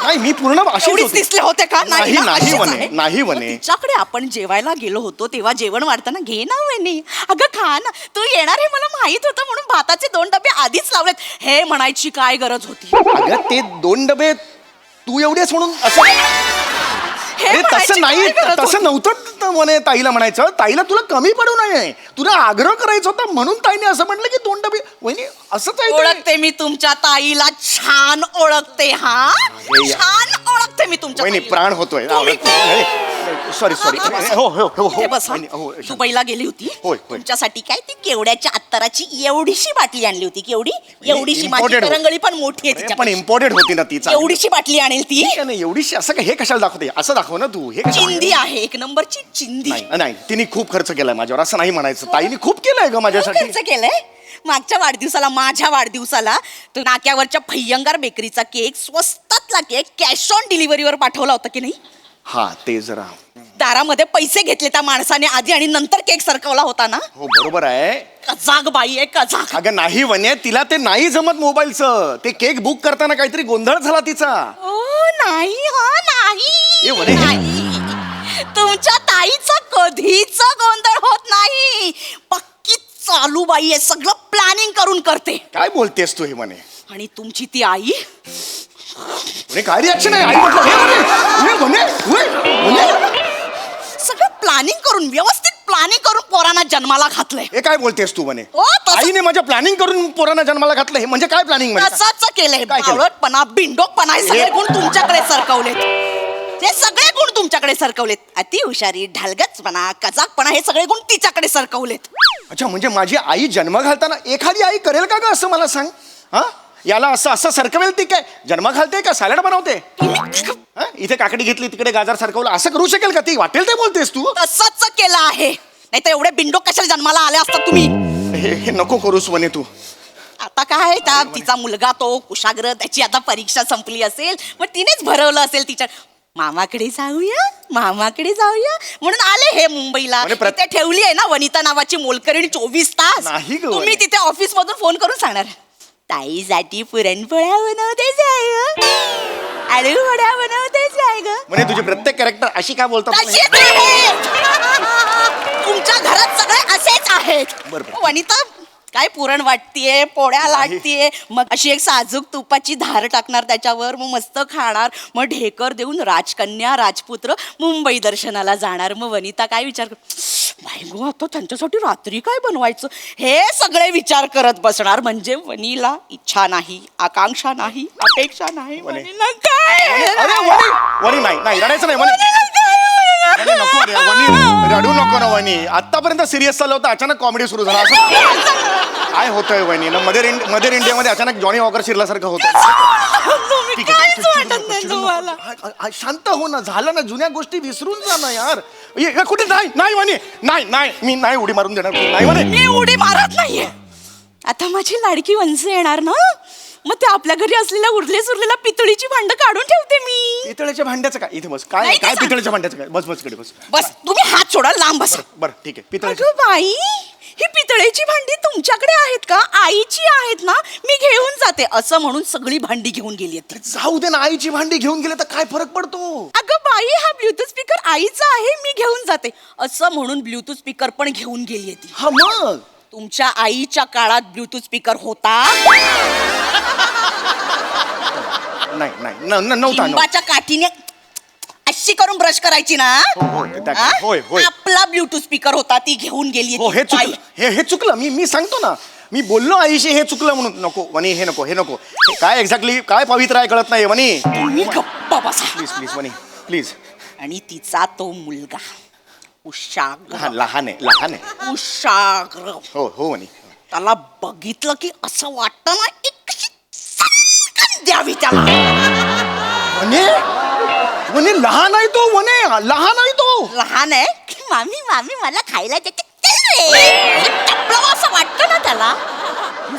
नाही मी पूर्ण अशीच एवढीच होते. दिसले होते का? नाही ना, नाही अशीच म्हणे आहे. नाही मग म्हणे. तिच्याकडे आपण जेवायला गेलो होतो तेव्हा जेवण वाढताना घे ना म्हणे. अगं खा ना, तू येणार हे मला माहित होतं म्हणून भाताचे 2 डबे आधीच लावलेत. हे म्हणायची काय गरज होती? अगं ते 2 डबे तू एवढेच म्हणून असं हे अरे म्हणायची तसं नाही काय गरज तसं होती? नव्हतं म्हणे ताईला म्हणायचं ताईला तुला कमी पडू नये तुला आग्रह करायचा होता म्हणून ताईने असं म्हटलं की 2 डबे वहिनी असंच आहे ते. ओळखते मी तुमच्या ताईला, छान ओळखते. हा छान ओळखते मी तुमच्या वहिनी ताईला. प्राण होतोय सॉरी सॉरी हो हो हो इथे बस, हा. वहिनी, हो, दुबईला गेली होती होय, होय. तुमच्यासाठी काय ती केवड्याच्या अत्तराची एवढीशी बाटली आणली होती. केवढी? एवढीशी. माझी Imported हो. करंगळी पण मोठी आहे अरे, तिच्या. पण इम्पॉर्टेंट होती ना ती चांगली. एवढीशी बाटली आणेल ती. ठीक आहे ना एवढीशी असं काय हे कशाला दाखवते असं दाखव ना तू हे कशाला? चिंदी आहे, 1 नंबरची चिंदी. नाही तिने खूप खर्च केलाय माझ्यावर असं नाही म्हणायचं ताईने खूप केलंय ग माझ्यासाठी. खर्च केलंय. मागच्या वाढदिवसाला, माझ्या वाढदिवसाला तो नाक्यावरच्या भयंकर बेकरीचा केक, स्वस्तातला केक कॅश ऑन डिलिव्हरीवर पाठवला होता की नाही? हा ते जरा दारामध्ये पैसे घेतले त्या माणसाने आधी आणि नंतर केक सरकवला होता ना? हो बरोबर आहे. कजाग बाई आहे, कजाग. अगं नाही वने तिला ते नाही जमत मोबाईलचं ते केक बुक करताना काहीतरी गोंधळ झाला तिचा. ओ नाही, हा ए, नाही वने. नाही. तुमच्या ताईचा कधीच गोंधळ होत नाही. पक्की चालू बाई आहे, सगळं प्लॅनिंग करून करते. काय बोलतेस तू हे म्हणे. आणि तुमची ती आई म्हणे काय रिॲक्शन आहे आई म्हटलं, हे म्हणे, सगळं प्लॅनिंग करून, व्यवस्थित प्लॅनिंग करून पोरांना जन्माला घातलंय. हे काय बोलतेस तू म्हणे. ओ, तसं- आईने माझ्या प्लॅनिंग करून पोरांना जन्माला घातलं हे म्हणजे काय प्लॅनिंग म्हणजे तसंच केलंय. काय केलंय? बावळटपणा, बिंडोकपणा हे सगळे गुण तुमच्याकडे सरकवलेत. हे सगळे गुण तुमच्याकडे सरकवलेत. अति हुशारी, ढलगचपणा, कजाकपणा हे सगळे गुण तिच्याकडे सरकवलेत. अच्छा म्हणजे माझी आई जन्म घालताना एखादी आई करेल का ग असं मला सांग. हा याला असं असं सरकवेल ती काय जन्म घालते का सॅलड बनवते. हा इथे काकडी घेतली तिकडे गाजर सारखवलं असं करू शकेल का ती? वाटेल ते बोलतेस तू. तसंच केलं आहे, नाही तर एवढे बिंडो कशाला जन्माला आले असतात तुम्ही. हे नको करूस वने तू. आता काय त्या तिचा मुलगा तो कुशाग्र, त्याची आता परीक्षा संपली असेल, मग तिनेच भरवलं असेल तिच्या मामाकडे जाऊया म्हणून आले हे मुंबईला. म्हणजे तिथे ठेवली आहे ना वनिता नावाची मोलकरीण 24 तास. नाही गं, तुम्ही तिथे ऑफिस मधून फोन करून सांगणार, ताईसाठी पुरणपोळ्या बनवतेच आहे ग, आलू वड्या बनवतेच आहे ग. म्हणजे तुझे प्रत्येक कॅरेक्टर अशी काय बोलतात? तशीच आहेत. तुमच्या घरात सगळे असेच आहेत. बरोबर. वनिता काय पुरण वाटतीये, पोळ्या लाटतीये, मग अशी एक साजूक तुपाची धार टाकणार त्याच्यावर, मग मस्त खाणार, मग ढेकर देऊन राजकन्या राजपुत्र मुंबई दर्शनाला जाणार. मग वनिता काय विचार बाई गो आता त्यांच्यासाठी रात्री काय बनवायचं हे सगळे विचार करत बसणार. म्हणजे वनीला इच्छा नाही, आकांक्षा नाही, अपेक्षा नाही. वनीला काय वनी नाही रडायचं नाही. वनी नको रे, वनी रडू नको ना वनी. आतापर्यंत सिरियस चाललं होतं, अचानक कॉमेडी सुरू झाला. असं काय होतंय वनी ना? मदर इंडियामध्ये अचानक जॉनी वॉकर शिरल्यासारखं होतं. शांत हो ना, झालं ना, जुन्या गोष्टी विसरून जा ना यार. कुठे नाही वनी, नाही मी नाही उडी मारून देणार. नाही वनी, मी उडी मारत नाहीये. आता माझी लाडकी वंश येणार ना, मग ते आपल्या घरी असलेल्या उरले सुरलेल्या पितळीची भांड काढून ठेवते मी. पितळेच्या भांड्याचं काय? इथे बस. काय नाही, काय नाही, पितळेच्या भांड्याचं काय? बस कडे बस. बस तुम्ही हात सोडा, लांब बसा. बरं ठीक आहे. पितळेच्या अगं बाई, ही पितळेची भांडी तुमच्याकडे आहेत का? आईची आहेत ना, मी घेऊन जाते असं म्हणून सगळी भांडी घेऊन गेली. जाऊ दे ना, आईची भांडी घेऊन गेले तर काय फरक पडतो? अगं बाई, हा ब्लूटूथ स्पीकर आईचा आहे, मी घेऊन जाते असं म्हणून ब्लूटूथ स्पीकर पण घेऊन गेली ती. हा मग तुमच्या आईच्या काळात ब्लूटूथ स्पीकर होता? नव्हता. लिंबाच्या काठीने अशी करून ब्रश करायची ना, होय. आपला ब्लूटूथ स्पीकर होता, ती घेऊन गेली. हो, हे चुकलं. मी सांगतो ना, मी बोललो आईशी हे चुकलं म्हणून. नको वनी, हे नको. हे काय एक्झॅक्टली काय पवित्र आहे कळत नाही वनी. तुम्ही गप्पा बसा. Please Vani please. आणि तिचा तो मुलगा कुशाग्र, लहान आहे. कुशाग्र, हो वनी. त्याला बघितलं की असं वाटतं ना, एक सटकन द्यावी त्याला. वने लहान आहे तो. लहान आहे तो. लहान आहे की मामी मला खायला देते असं वाटतं ना त्याला.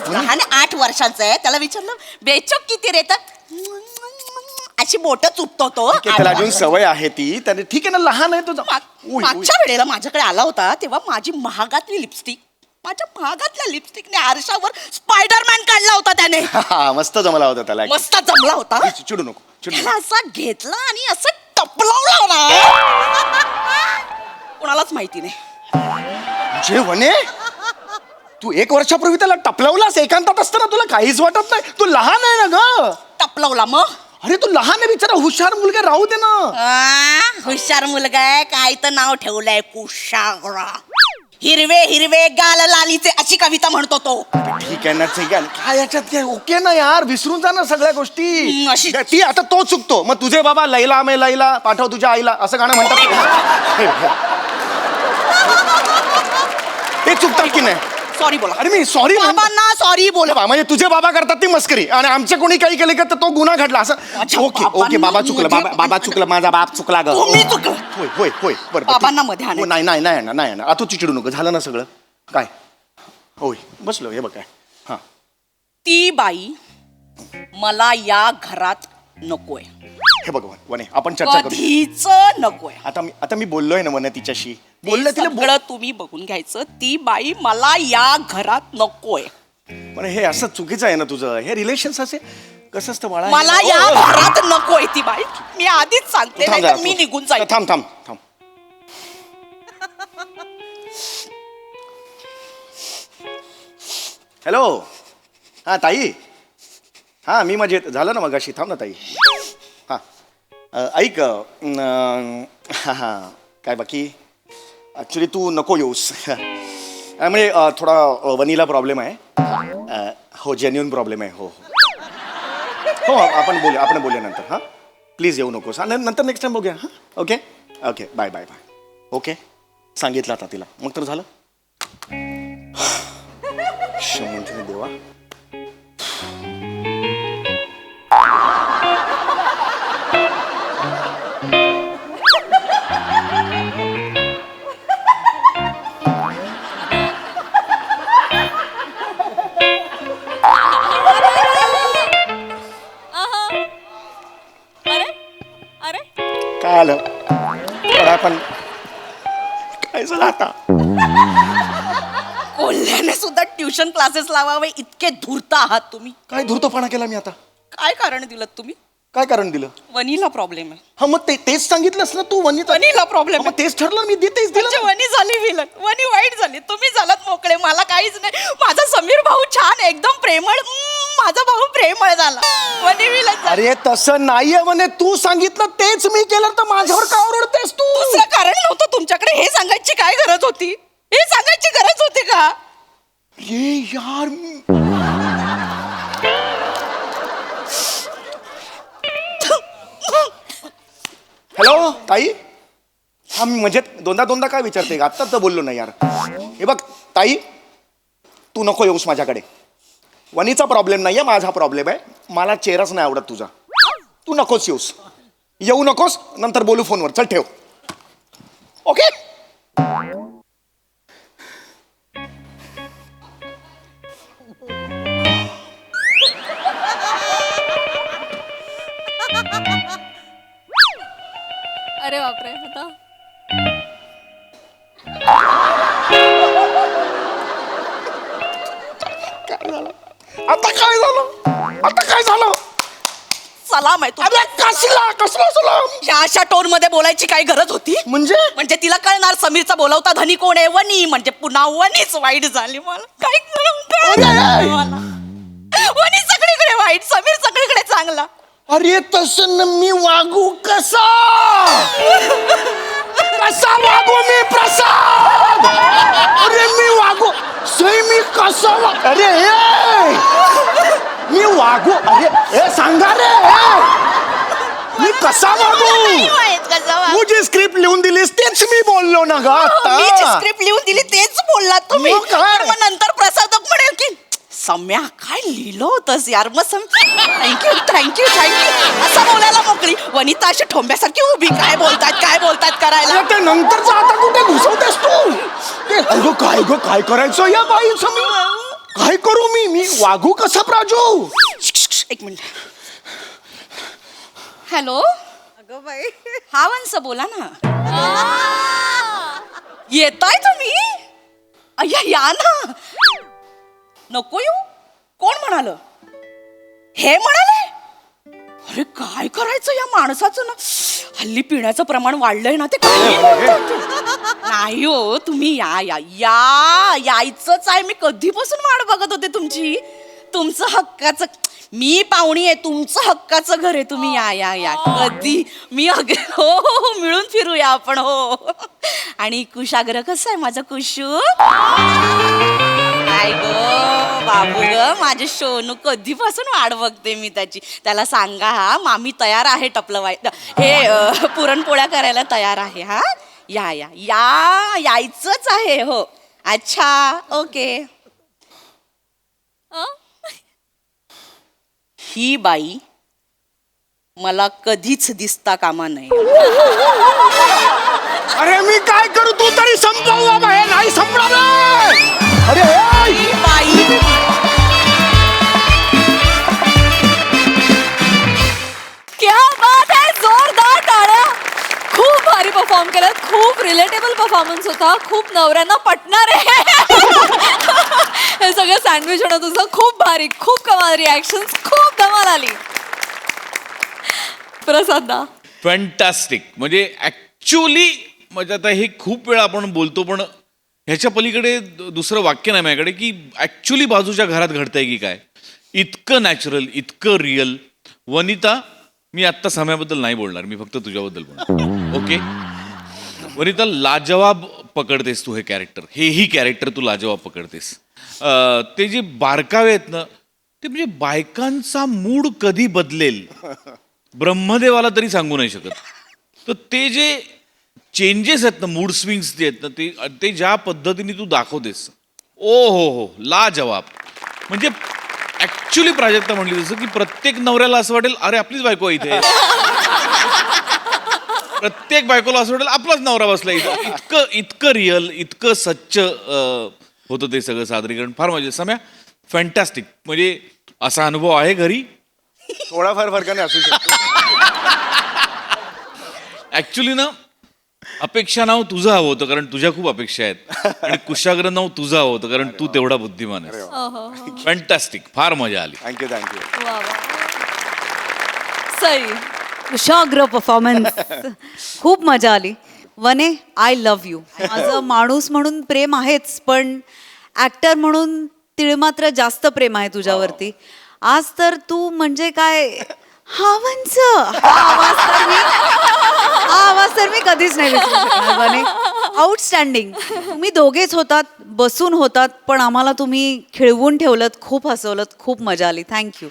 लहान 8 वर्षाचं आहे. त्याला विचारलं बेचोक किती रे, तर अशी बोट चुपतो तो. त्याला अजून सवय आहे ती. त्याने ठीक आहे ना, लहान आहे तो. मागच्या वेळेला माझ्याकडे आला होता तेव्हा माझी महागातली लिपस्टिक, माझ्या भागातल्या लिपस्टिकने आरशावर स्पायडरमॅन काढला होता त्याने. मस्त जमला होता त्याला. मस्त जमला होता. चिडू नको. त्याला असा घेतला आणि असं टपलावला ना, कोणालाच माहिती नाही. जे वने, तू 1 वर्षापूर्वी त्याला टपलावलास एकांतात असताना, तुला काहीच वाटत नाही? तू लहान आहे ना ग. टपलावला मग? अरे तू लहान आहे बिचारा, हुशार मुलगा, राहू दे ना. हुशार मुलगा आहे काय तर नाव ठेवलंय कुशाग्र. हिरवे गाल लालीचे अशी कविता म्हणतो तो. ठीक आहे ना, ठीक आहे. काय याच्यात काय? ओके ना यार, विसरून जा ना सगळ्या गोष्टी. अशी- ती आता तो चुकतो. मग तुझे बाबा लैला मे लैला पाठव तुझ्या आईला असं गाणं म्हणतात. ते चुकतात की नाही? सॉरी बोला. अरे मी सॉरी बाबांना सॉरी बोला. म्हणजे तुझे बाबा करतात ती मस्करी, आणि आमच्या कोणी काही केलं का तर तो गुन्हा घडला असं. अच्छा, ओके बाबांना बाबा चुकलं. बाबा चुकलं, माझा बाप चुकला ग. तुम्ही चुकलं. होय बरं. बाबांना मध्ये आणायचं. हो, नाही आता तू चिडू नको. झालं ना सगळं काय? होय बसलो. हे बघ काय. हा ती बाई मला या घरात नकोय. हे बघ वने, आपण चर्चा करू. कधीच नकोय. आता मी बोललोय ना वने तिच्याशी. बोललं तिला सगळं तुम्ही बघून घ्यायचं. ती बाई मला या घरात नकोय. पण हे असं चुकीचं आहे ना तुझं. हे रिलेशन्स असे कसं असतं बाळा? मला या घरात नकोय ती बाई. मी आधीच सांगते, थांब नाहीतर जरा. मी निघून जाईल. थांब. हॅलो. हा ताई. हा मी मजेत. झालं ना मगाशी. थांब ना ताई. हा ऐक. हा काय बाकी? ॲक्च्युली तू नको येऊस. म्हणजे थोडा वनीला प्रॉब्लेम आहे. हो, जेन्युइन प्रॉब्लेम आहे. हो आपण बोलूया नंतर. हां प्लीज येऊ नकोस. नंतर नेक्स्ट टाइम बघूया. हां ओके बाय. ओके सांगितलं आता तिला. मग तर झालं. शमंतीने देवा. पण आपण काय झालं आता? कोल्ह्याने सुद्धा ट्युशन क्लासेस लावावे इतके धूर्त आहात तुम्ही. काय धूर्तपणा केला मी आता? काय कारण दिलं तुम्ही? काय कारण दिलं? वनीला प्रॉब्लेम आहे. हा मग तेच सांगितलंस ना तू वनीचा. वनीला प्रॉब्लेम मग तेच ठरलं मी तेच दिलं म्हणजे ना. वनी झाली विलन, वनी वाईट झाली, तुम्ही झालात मोकळे, मला काहीच नाही. माझा समीर भाऊ छान एकदम प्रेमळ, माझा भाऊ प्रेमळ झाला, वनी विलन झाली. अरे तसं नाहीये म्हणे, तू सांगितलं तेच मी केलं तर माझ्यावर का ओरडतेस तू? दुसरं कारण नव्हतं तुमच्याकडे, हे सांगायची काय गरज होती? हे सांगायची गरज होती का? ये यार हॅलो ताई. हा मी मजेत. दोनदा काय विचारते? आत्ता तर बोललो नाही यार. हे बघ ताई, तू नको येऊस माझ्याकडे. वनीचा प्रॉब्लेम नाहीये, माझा प्रॉब्लेम आहे. मला चेहराच नाही आवडत तुझा. तू नकोस येऊस, येऊ नकोस. नंतर बोलू फोनवर. चल ठेव. ओके. अरे बापरे, आता आता काय झालं? सलाम आहे अरे कसला सलाम? ह्या अशा टोन मध्ये बोलायची काय गरज होती? म्हणजे तिला कळणार समीरचा बोलवता धनी कोण आहे, वनी. म्हणजे पुन्हा वनीच वाईट झाली. मला काय कळलं मला. वनी सगळीकडे वाईट, समीर सगळीकडे चांगला. अरे तसं मी वागू कसा वागू मी प्रसाद? अरे मी वागू सई मी कसा अरे मी वागू? अरे सांगा रे, मी कसा वागू? तू जी स्क्रिप्ट लिहून दिलीस तेच मी बोललो ना ग आता. मी जी स्क्रिप्ट लिहून दिली तेच बोललात तुम्ही. मग काय? पण मग नंतर प्रसादक म्हणेल की सम्या काय लिहिलं होतंस यार. मग थँक्यू असं बोलायला मोकळी. वनिता अशी ठोंब्यासारखी उभी, काय बोलतात करायला. ते नंतरच आता कुठे घुसवतेस तू? ते काय करायचं या बाईचं? मी काय करू? मी वागू कसा प्राजू? एक मिनिट. हॅलो, अगं बाई, हा वंस बोला ना. येताय तुम्ही? अय्या या ना. नको येऊ? कोण म्हणाल? हे म्हणाले? अरे काय करायचं या माणसाचं ना. हल्ली पिण्याचं प्रमाण वाढलंय ना, ते नाही हो. तुम्ही यायचंच आहे. मी कधीपासून वाट बघत होते तुमची. तुमचं हक्काचं, मी पाहुणी आहे, तुमचं हक्काचं घर आहे. तुम्ही या कधी. मी हो मिळून फिरूया आपण. हो. आणि कुशाग्र कसं आहे माझं कुशू? काय गो बाबू ग, माझे सोनू कधीपासून वाट बघते मी त्याची. त्याला सांगा हा, मामी तयार आहे टपलं हे पुरणपोळ्या करायला तयार आहे. हा यायचंच आहे. हो अच्छा ओके. ही बाई मला कधीच दिसता कामा नये. अरे मी काय करू? तू तरी संपव बाबा. हे नाही संपणार. अरे ही बाई क्या बात आहे, जोरदार टाळ्या. खूप भारी परफॉर्म केलं, खूप रिलेटेबल परफॉर्मन्स होता, खूप नवऱ्यांना पटणार आहे. हे सगळं सँडविच होणं तुझं खूप भारी, खूप कमाल रिॲक्शन, खूप धमाल आली. प्रसादा फॅन्टॅस्टिक. म्हणजे ॲक्च्युली म्हणजे आता हे खूप वेळा आपण बोलतो, पण ह्याच्या पलीकडे दुसरं वाक्य नाही माझ्याकडे की ॲक्च्युली बाजूच्या घरात घडतंय की काय. इतकं नॅचरल, इतकं रिअल. वनिता, मी आत्ता सम्याबद्दल नाही बोलणार, मी फक्त तुझ्याबद्दल बोलणार. ओके वनिता, लाजवाब पकडतेस तू हे कॅरेक्टर. हेही कॅरेक्टर तू लाजवाब पकडतेस. ते जे बारकावे आहेत ना, ते म्हणजे बायकांचा मूड कधी बदलेल ब्रह्मदेवाला तरी सांगू नाही शकत. तर ते जे चेंजेस आहेत ना, मूड स्विंग्स जे आहेत ना, ते ज्या पद्धतीने तू दाखवतेस, हो लाजवाब. म्हणजे ऍक्च्युली प्राजक्ता म्हणली जसं की प्रत्येक नवऱ्याला असं वाटेल अरे आपलीच बायको आहे इथे. प्रत्येक बायकोला असं वाटेल आपलाच नवरा बसला इथं. इतकं रिअल, इतकं सच्च होतं ते सगळं सादरीकरण. फार मजा. सम्या फॅन्टॅस्टिक. म्हणजे असा अनुभव आहे घरी? थोडाफार फरकाने असू शकतो. ऍक्च्युली ना, अपेक्षा नाव तुझं हवं होतं कारण तुझ्या खूप अपेक्षा आहेत आणि कुशाग्र नाव तुझं हवं होतं कारण तू तेवढा बुद्धिमान आहेस. फॅन्टॅस्टिक, फार मजा आली. Thank you thank you. वा वा. सई, कुशाग्र परफॉर्मन्स. खूप मजा आली. वने, आय लव्ह यू. माझं माणूस म्हणून प्रेम आहेच, पण ऍक्टर म्हणून तिळमात्र जास्त प्रेम आहे तुझ्यावरती. आज तर तू म्हणजे काय हा आवाज तर मी कधीच नाही विसरू शकणार. वने, आउटस्टँडिंग. तुम्ही दोघेच होतात, बसून होतात, पण आम्हाला तुम्ही खिळवून ठेवलत, खूप हसवलत, खूप मजा आली. थँक्यू.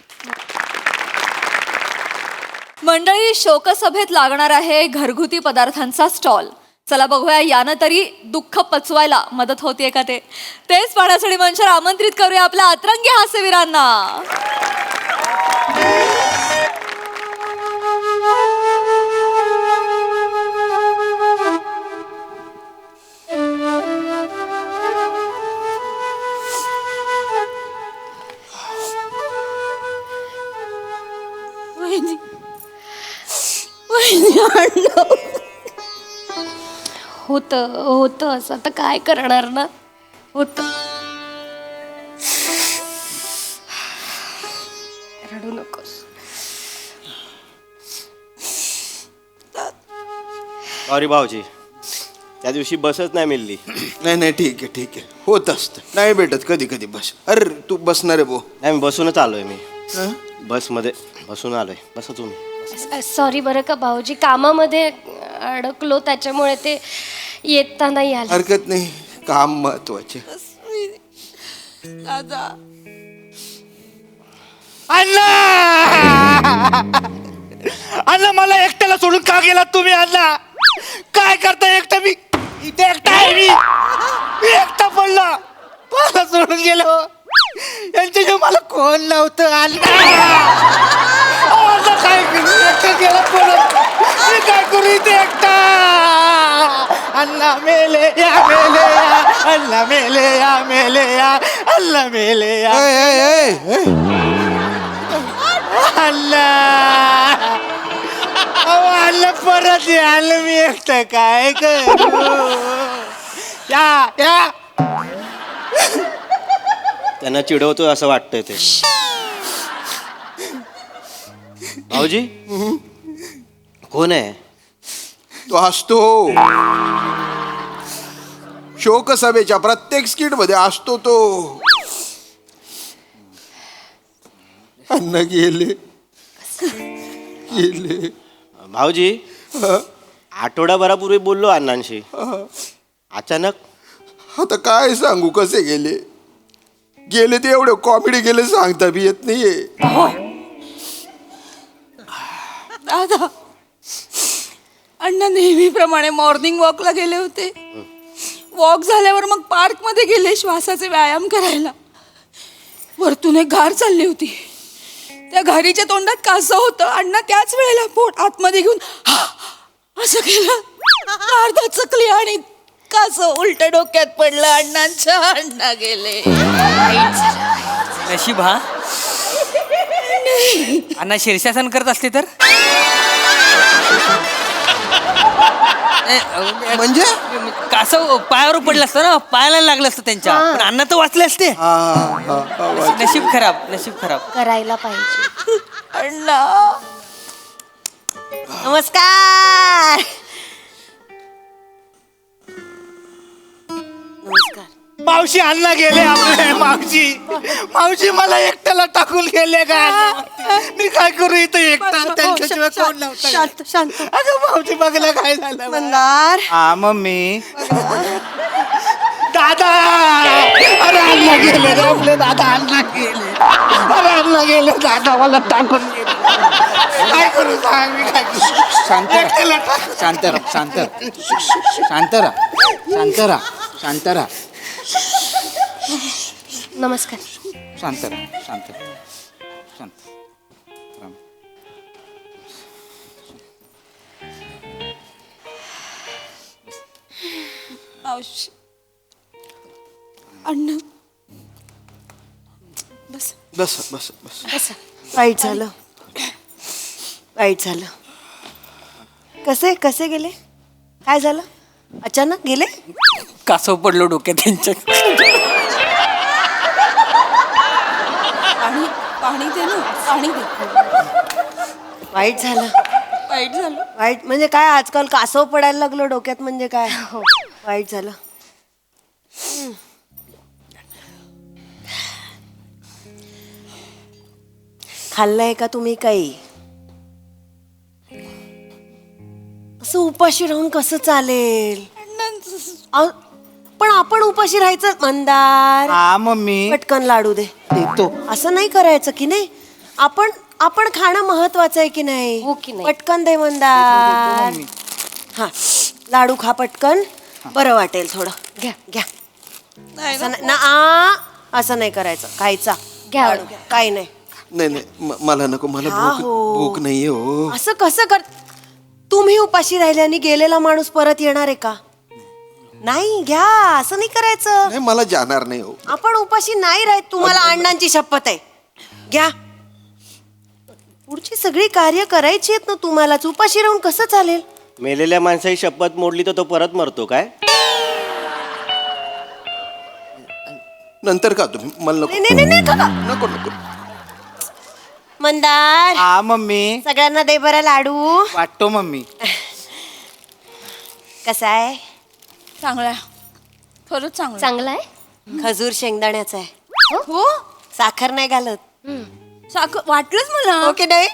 मंडळी, शोकसभेत लागणार आहे घरगुती पदार्थांचा स्टॉल. चला बघूया यानं तरी दुःख पचवायला मदत होतीये का तेच पाहण्यासाठी मंचावर आमंत्रित करूया आपल्या अतरंगी हास्यवीरांना. होतं असं, आता काय करणार ना. होतं. रडू नकोस. सॉरी भाऊजी, त्या दिवशी बसच नाही मिळली. नाही नाही, ठीक आहे ठीक आहे, होत असतं. नाही भेटत कधी कधी बस. अरे तू बसणार आहे बो? नाही, मी बसूनच आलोय. मी बसमध्ये बसून आलोय. बसा तुम्ही. सॉरी बरं का भाऊजी, कामामध्ये अडकलो त्याच्यामुळे ते येता नाही आलं. हरकत नाही, काम महत्वाचे. अण्णा, मला एकट्याला सोडून का गेलात तुम्ही? अण्णा, काय करता एकटा? मी इथे एकटा आहे. मी एकटा पडलो, मला सोडून गेलो. यांच्याशिवाय मला कोण नव्हतं. अण्णा, काय करू? एकटा गेला पडत. मी काय करू इथे एकटा? अण्णा मेले या, मेले या, अण्णा मेले या, मेले या, अण्णा मेले या. अण्णा, अण्णा परत याल. मी एकटं काय करू? या. त्यांना चिडवतोय असं वाटतंय ते. भाऊजी, कोण आहे? तो असतो शोकसभेच्या प्रत्येक स्किट मध्ये असतो तो. अन्न गेले. भाऊजी, आठवडाभरापूर्वी बोललो अण्णांशी. अचानक आता काय सांगू कसे गेले ते एवढे कॉमेडी गेले सांगता बी येत नाहीये. दादा, अण्णा नेहमीप्रमाणे मॉर्निंग वॉकला गेले होते. वॉक झाल्यावर मग पार्क मध्ये गेले श्वासाचे व्यायाम करायला. वरतून एक घार चालली होती. त्या घारीच्या तोंडात कासव होतं. अण्णा त्याच वेळेला पोट आतमध्ये घेऊन असं केलं. अर्धा चकली आणि कासव उलट डोक्यात पडलं. अण्णा गेले. नशीब हा. अण्णा शीर्षासन करत असते तर म्हणजे कासव पायावर पडलं असतं ना, पायाला लागलं असतं त्यांच्या. पण अण्णा तर वाचले असते. नशीब खराब. करायला पाहिजे. अण्णा, नमस्कार. मावशी, अण्णा गेले आपले. मावशी मला एकट्याला टाकून गेले का? मी काय करू इथं एकटा? त्यांच्याशिवाय कोण नव्हतं. शांत. अगं मावशी, बघला काय झालं? मंदार, मम्मी. दादा, अरे अण्णा गेले रे आपले. दादा, अण्णा गेले. दादा मला टाकून गेले. काय करू सांग? मी काय करू? एकट्याला टाकून. शांत राहा. नमस्कार. शांत. मावशी, अण्णा, बस. वाईट झालं. कसे गेले? काय झालं अचानक गेले? कासव पडलो डोक्यात त्यांच्या. पाणी पाणी दे ना, पाणी दे. वाईट झालं. वाईट झालं. वाईट म्हणजे काय, आजकाल कासव पडायला लागलो डोक्यात म्हणजे काय? वाईट झालं. खाल्लंय का तुम्ही काही? असं उपाशी राहून कसं चालेल? पण आपण उपाशी राहायचं मंदार. हा मम्मी पटकन लाडू दे. देतो. असं नाही करायचं की नाही. आपण आपण खाणं महत्वाचं आहे की नाही? हो की नाही? पटकन दे मंदार. हा लाडू खा पटकन, बरं वाटेल थोडं. घ्या घ्या. असं नाही असं नाही करायचं. खायचा घ्या. लाडू घ्या. काही नाही. नाही नाही मला नको, मला हा, हो. भूक नाहीये हो. असं कसं कर. तुम्ही उपाशी राहिल्याने गेलेला माणूस परत येणार आहे का? नाही घ्या. असं नाही करायचं. नाही मला जाणार नाही हो. आपण उपाशी नाही राहत. तुम्हाला अण्णांची शपथ आहे. घ्या. पुढची सगळी कार्य करायची आहेत ना तुम्हालाच. उपाशी राहून कसं चालेल? मेलेल्या माणसाची शपथ मोडली तर तो परत मरतो काय? नंतर का तुम्ही मला नको. नाही नाही नाही खा. नको नको. मंदार हा मम्मी सगळ्यांना दे बरं लाडू. वाटतो मम्मी. कसा आहे? चांगला आहे. खरंच चांगला. चांगला आहे. खजूर शेंगदाण्याचा आहे. हो साखर नाही घालत. साखर वाटलंच मला. ओके नाही.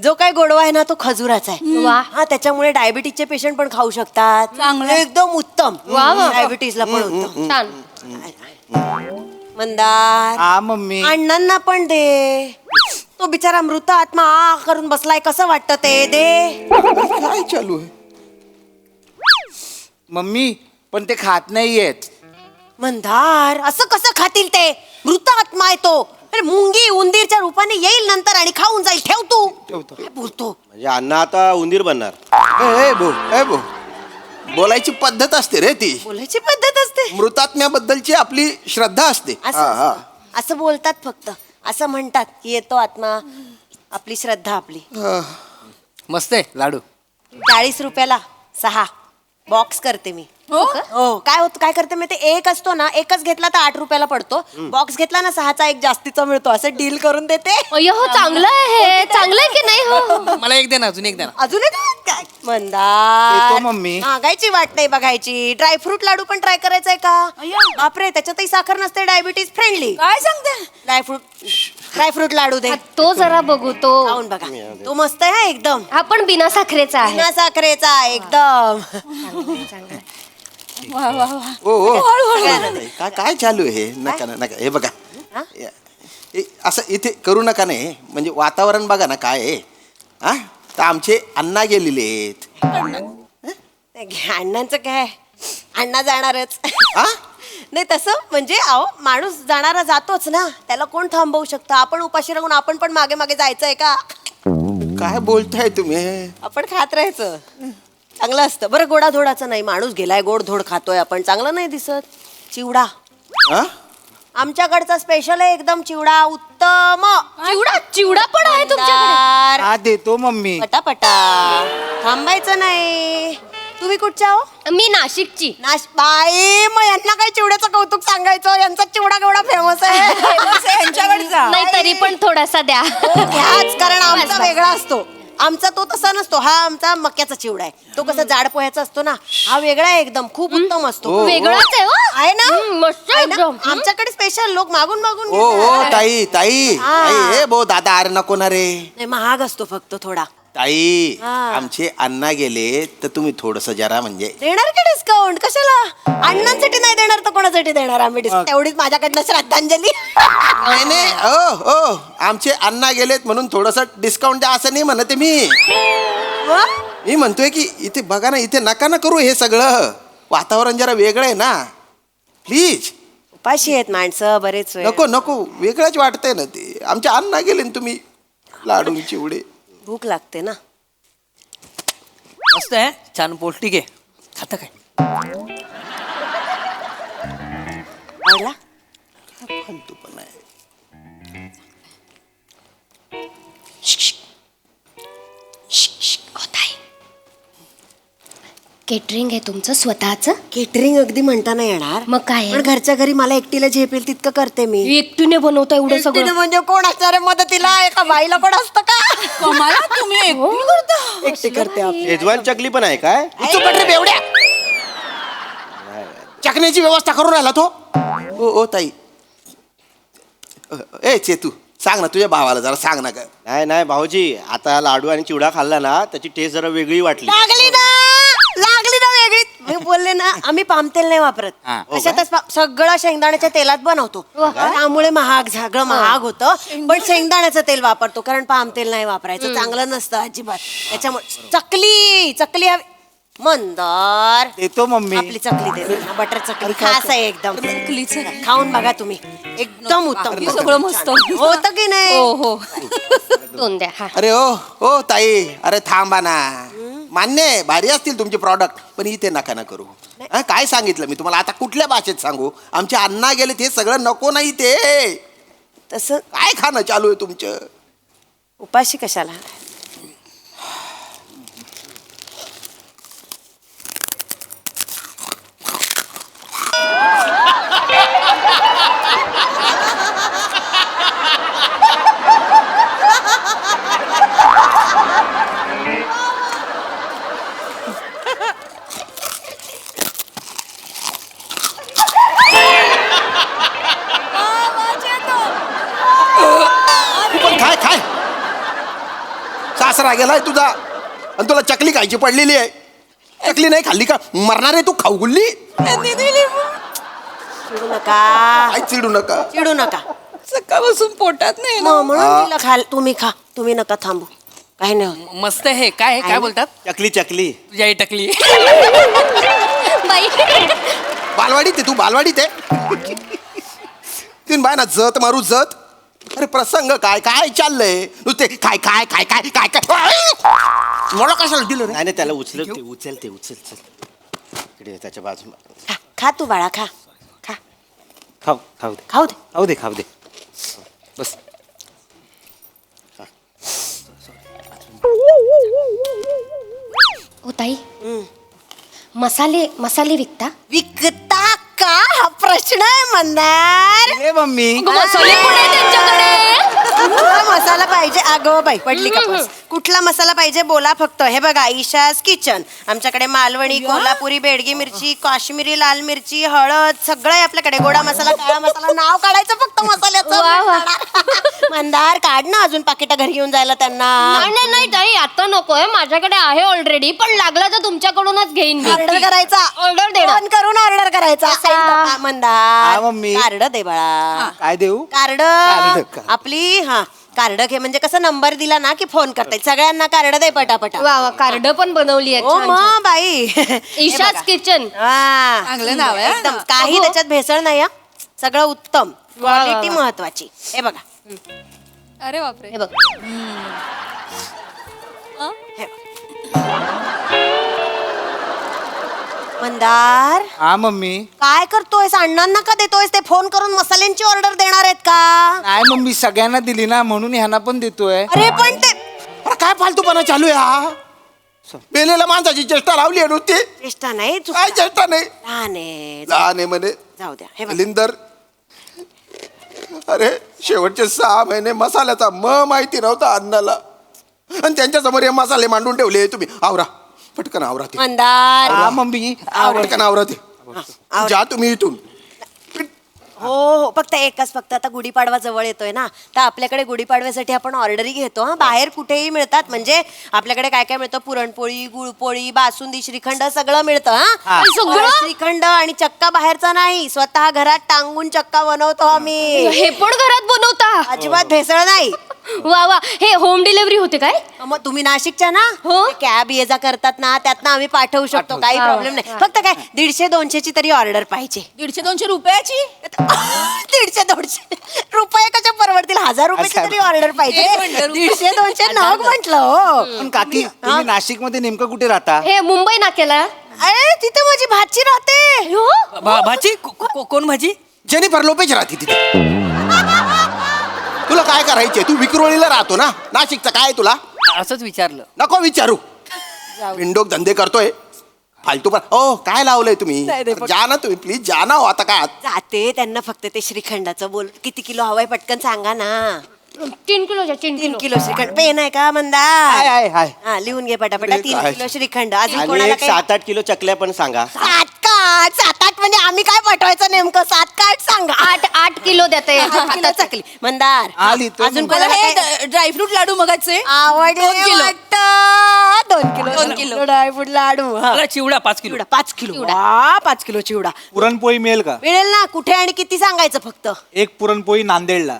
जो काय गोडवा आहे ना तो खजुराचा आहे. वा. हा त्याच्यामुळे डायबिटीजचे पेशंट पण खाऊ शकतात. चांगलं. एकदम उत्तम. वा, वा. डायबिटीजला पण उत्तम. छान. मंदार हा मम्मी अण्णांना पण दे. तो बिचारा मृत आत्मा आ करून बसलाय. कसं वाटतं ते? दे. काय चालू आहे? मम्मी पण ते खात नाहीयेत. मंदार असं कसं खातील ते? मृत आत्मा आहे तो. अरे मुंगी उंदीरच्या रूपाने येईल नंतर आणि खाऊन जाईल. ठेव तू. काय बोलतो? म्हणजे अण्णा आता उंदीर बनणार. ए बो बोलायची पद्धत असते रे ती. बोलायची पद्धत असते. मृतात्म्याबद्दलची आपली श्रद्धा असते. असं असं बोलतात फक्त. असं म्हणतात की येतो आत्मा. आपली श्रद्धा आपली. मस्त आहे लाडू. 40 रुपयाला 6 बॉक्स करते मी. हो हो काय होत काय करते मी ते एक असतो ना, एकच घेतला तर 8 रुपयाला पडतो. बॉक्स घेतला ना 6चा एक जास्तीचा मिळतो. असं डील करून देते. अय्यो हो चांगलं आहे हे. चांगलं आहे की नाही? हो मला एक दे ना, अजून एक दे ना. अजून एक काय? मंदार देतो मम्मी. मागायची वाट नाही बघायची. ड्रायफ्रूट लाडू पण ट्राय करायचा आहे का? बापरे त्याच्यातही साखर नसते. Diabetes friendly. काय सांगते? ड्रायफ्रूट लाडू दे. तो जरा बघू तो. खाऊन बघा. तो मस्त आहे हा एकदम. हा पण बिना साखरेचा आहे. बिना साखरेचा एकदम. वा वा वा. ओ सगळ्यांना दे. काय चालू आहे? नका ना नका. हे बघा असं इथे करू नका. नाही म्हणजे वातावरण बघा ना काय आहे. हा तर आमचे अण्णा गेलेले आहेत. अण्णांचं काय? अण्णा जाणारच. हा नाही तसं म्हणजे अहो माणूस जाणारा जातोच ना. त्याला कोण थांबवू शकतं? आपण उपाशी राहून आपण पण मागे मागे जायचंय का? काय बोलताय तुम्ही? आपण खात राहायचं. चांगलं असतं. बरं गोडाधोडाचं नाही. माणूस गेलाय गोडधोड खातोय आपण. चांगलं नाही दिसत. चिवडा हा आमच्याकडचा स्पेशल आहे एकदम. चिवडा उत्तम. चिवडा पण आहे तुमच्याकडे? हा देतो मम्मी. पटापटा थांबायचं नाही. तुम्ही कुठच्या हो? मी नाशिकची. बाई मग यांना काय चिवड्याचं कौतुक सांगायचं? यांचा चिवडा केवढा फेमस आहे. यांच्याकडचा. नाही तरी पण थोडासा द्या. ह्याच कारण आमचा वेगळा असतो. आमचा तो तसा नसतो. हा आमचा मक्याचा चिवडा आहे. तो कसा जाड पोह्याचा असतो ना. हा वेगळा आहे एकदम. खूप उत्तम असतो. वेगळाच आहे हो. आहे ना? मस्त आहे ना? एकदम. आमच्याकडे स्पेशल लोक मागून मागून ओ घेतात. ताई ताई हा. ताई, ए बो दादा अरे नको ना रे. नाही महाग असतो फक्त थोडा. ताई हा. आमचे अण्णा गेले तर तुम्ही थोडस जरा म्हणजे देणार का डिस्काउंट? कशाला? अण्णांसाठी नाही देणार तर कोणासाठी देणार आम्ही डिस्काउंट? तेवढीच माझ्याकडनं श्रद्धांजली. नाही नाही ओ आमचे अण्णा गेलेत म्हणून थोडस डिस्काउंट द्या असं नाही म्हणते मी. मी म्हणतोय की इथे बघा ना, इथे नका ना करू हे सगळं. वातावरण जरा वेगळं आहे ना. प्लीज. उपाशी आहेत माणसं बरेच वेळ. नको नको वेगळंच वाटतंय ना ते. आमचे अण्णा गेले ना तुम्ही लाडू चिवडे. भूक लागते ना. मस्त आहे. छान पौष्टिक आहे. खाता काय? आवडला? फालतू पण आहे. केटरिंग आहे तुमचं स्वतःचं? केटरिंग अगदी म्हणता नाही येणार, मग काय आहे? पण घरच्या घरी मला एकटीला झेपेल तितकं करते मी. एकटीने बनवता एवढं एकटीने सगळं? म्हणजे कोण असणार आहे मदतीला? एका बाईला कोण असतं का? कमाला तुम्ही एकटी करता? एकटी करते आपली. शेजवान चकली पण आहे काय? तू पटरे बेवड्या चकण्याची व्यवस्था करून राहिला तो. ओ ताई, ए चेतू सांग ना तुझ्या भावाला जरा सांग ना. नाही नाही भाऊजी, आता लाडू आणि चिवडा खाल्ला ना त्याची टेस्ट जरा वेगळी वाटली. लागली ना वेगळी. मी बोलले ना आम्ही पामतेल नाही वापरत, अशातच सगळं शेंगदाण्याच्या तेलात बनवतो. त्यामुळे सगळं महाग होतं, पण शेंगदाण्याचं तेल वापरतो कारण पामतेल नाही वापरायचं, चांगलं नसतं अजिबात. त्याच्यामुळे चकली हवी. मंदार देतो मम्मी. आपली चकली दे, बटर चकली खास आहे एकदम. खाऊन बघा तुम्ही, एकदम उत्तम. सगळं मस्त होतं की नाही? हो हो. दोन द्या. हा. अरे ओ ताई, अरे थांबा ना. मान्य आहे भारी असतील तुमचे प्रॉडक्ट, पण इथे नका ना करू. काय सांगितलं मी तुम्हाला? आता कुठल्या भाषेत सांगू? आमचे अण्णा गेले ते सगळं नको नाही ते. तसं काय खाणं चालू आहे तुमचं? उपाशी कशाला? काय सासरा गेलाय तुझा आणि तुला चकली खायची पडलेली आहे. चकली नाही खाल्ली का मरणार आहे तू? खाऊ गुल्ली. चिडू नका, काय चिडू नका. चिडू नका. सकाळपासून पोटात नाही ना. म्हणून तिला खा, तुम्ही खा, तुम्ही नका थांबू. काही नाही होत. मस्त हे काय बोलतात? चकली तुझी आई टकली. बाई बालवाडीत आहे तू, बालवाडीत आहे. तीन बाय ना जत मारू जत. अरे प्रसंग काय काय चाललंय नुसते काय काय काय काय काय काय मला कशाला दिलं रे? नाही त्याला उचल इकडे त्याच्या बाजूला. खा तू बाळा, खा खा खाऊ दे बस. ओ ताई, मसाले विकता? विकता का? हा प्रश्न आहे मंदार. ए मम्मी, मसाले कुठे त्यांच्याकडे? कुठला मसाला पाहिजे? अगं बाई पडली का पस? कुठला मसाला पाहिजे बोला फक्त. हे बघा, ईशाज किचन. आमच्याकडे मालवणी, कोल्हापुरी, बेडगी मिरची, काश्मीरी लाल मिरची, हळद सगळं आहे आपल्याकडे. गोडा मसाला, काळा मसाला, नाव काढायचं फक्त मसाल्याचं. मंदार काढ ना, अजून पाकिटा घरी घेऊन जायला त्यांना. नाही ताई, आता नकोय, माझ्याकडे आहे ऑलरेडी. पण लागला तर तुमच्याकडूनच घेईन मी. ऑर्डर करायचा, ऑर्डर देणार. फोन करून ऑर्डर करायचा. मंदार हा, मम्मी. कार्ड दे बाळा. काय देऊ? कार्ड आपली. हा, कार्ड घे, म्हणजे कसं नंबर दिला ना की फोन करता येईल. सगळ्यांना कार्ड दे पटापटा. वा कार्ड पण बनवली आहे. ओ मग बाई, ईशाज किचन. चांगलं नाव आहे. एकदम काही त्याच्यात भेसळ नाही. सगळं उत्तम, क्वालिटी महत्वाची. हे बघा, अरे बापरे. हे बघ. मंदार हा मम्मी. काय करतोयस? अण्णांना का देतोयस? ते फोन करून मसाल्यांची ऑर्डर देणार आहेत का? नाही मम्मी, सगळ्यांना दिली ना म्हणून ह्यांना पण देतोय. अरे पण ते अरे काय फालतूपणा चालू आहे हा? बेलेला माणसाची चेष्टा लावली आहे नुसती. चेष्टा नाही, काय चेष्टा नाही? लहान आहे म्हणे. जाऊ द्या. हे बघ, लिंदर, अरे शेवटचे 6 महिने मसाल्याचा माहिती नव्हता अण्णाला, आणि त्यांच्या समोर हे मसाले मांडून ठेवले. तुम्ही आवरा पटकन, आवरा ते. मंदार. हा मम्मी. पटकन आवरा ते. जा तुम्ही इथून. हो, फक्त आता गुढीपाडवा जवळ येतोय ना, तर आपल्याकडे गुढीपाडव्यासाठी आपण ऑर्डरही घेतो. हा, बाहेर कुठेही मिळतात. म्हणजे आपल्याकडे काय काय मिळतं? पुरणपोळी, गुळपोळी, बासुंदी, श्रीखंड सगळं मिळतं. हा, सगळं श्रीखंड आणि चक्का बाहेरचा नाही, स्वतः घरात टांगून चक्का बनवतो आम्ही. हे पण घरात बनवता? अजिबात भेसळ नाही. वा हे होम डिलिव्हरी होते काय? मग तुम्ही नाशिकच्या ना, हो. कॅब ये जा करतात ना, त्यातनं आम्ही पाठवू शकतो. काही प्रॉब्लेम नाही. फक्त काय 150-200 तरी ऑर्डर पाहिजे. 150-200 रुपयाची? 150-200 रुपये कशा परवडतील? 1000 रुपयाची तरी ऑर्डर पाहिजे. 150-200 नग म्हटलं. हो पण काकी, तुम्ही नाशिक मध्ये नेमकं कुठे राहता? हे मुंबई नाक्याला. अरे तिथे माझी भाची राहते. भाजी कोण भाजी? जेनिफर लोपेज राहते तिथे. तुला काय करायचंय? तू विक्रोळीला राहतो ना, नाशिकचं काय तुला? असंच विचारलं. नको विचारू. विंडोक धंदे करतोय. फालतू पण ओ काय लावलंय तुम्ही नाही, नाही, पण- जा ना तुम्ही प्लीज जा ना हो, आता काय जाते त्यांना फक्त ते श्रीखंडाचं बोल किती किलो हवाय पटकन सांगा ना 3 किलोच्या 3 3 किलो श्रीखंड पेन आहे का मंदार हाय हाय हा लिहून घे पटापटा अरे, 3 काय? किलो श्रीखंड अजून आणि कोणाला एक काही 7-8 किलो चकल्या पण सांगा 7-8 म्हणजे आम्ही काय पाठवायचं नेमकं 7-8 सांगा 8 किलो देते 8 किलो चकली मंदार आली तर अजून मला कोणाला हे काही ड्रायफ्रूट लाडू मगाचे आवडले 2 किलो. वाटतं. 2 किलो 2 किलो. ड्रायफ्रूट लाडू हा. मला चिवडा 5 किलो चिवडा 5 किलो वा 5 किलो चिवडा पुरणपोळी मिळेल का मिळेल ना कुठे आणि किती सांगायचं फक्त एक पुरणपोळी नांदेडला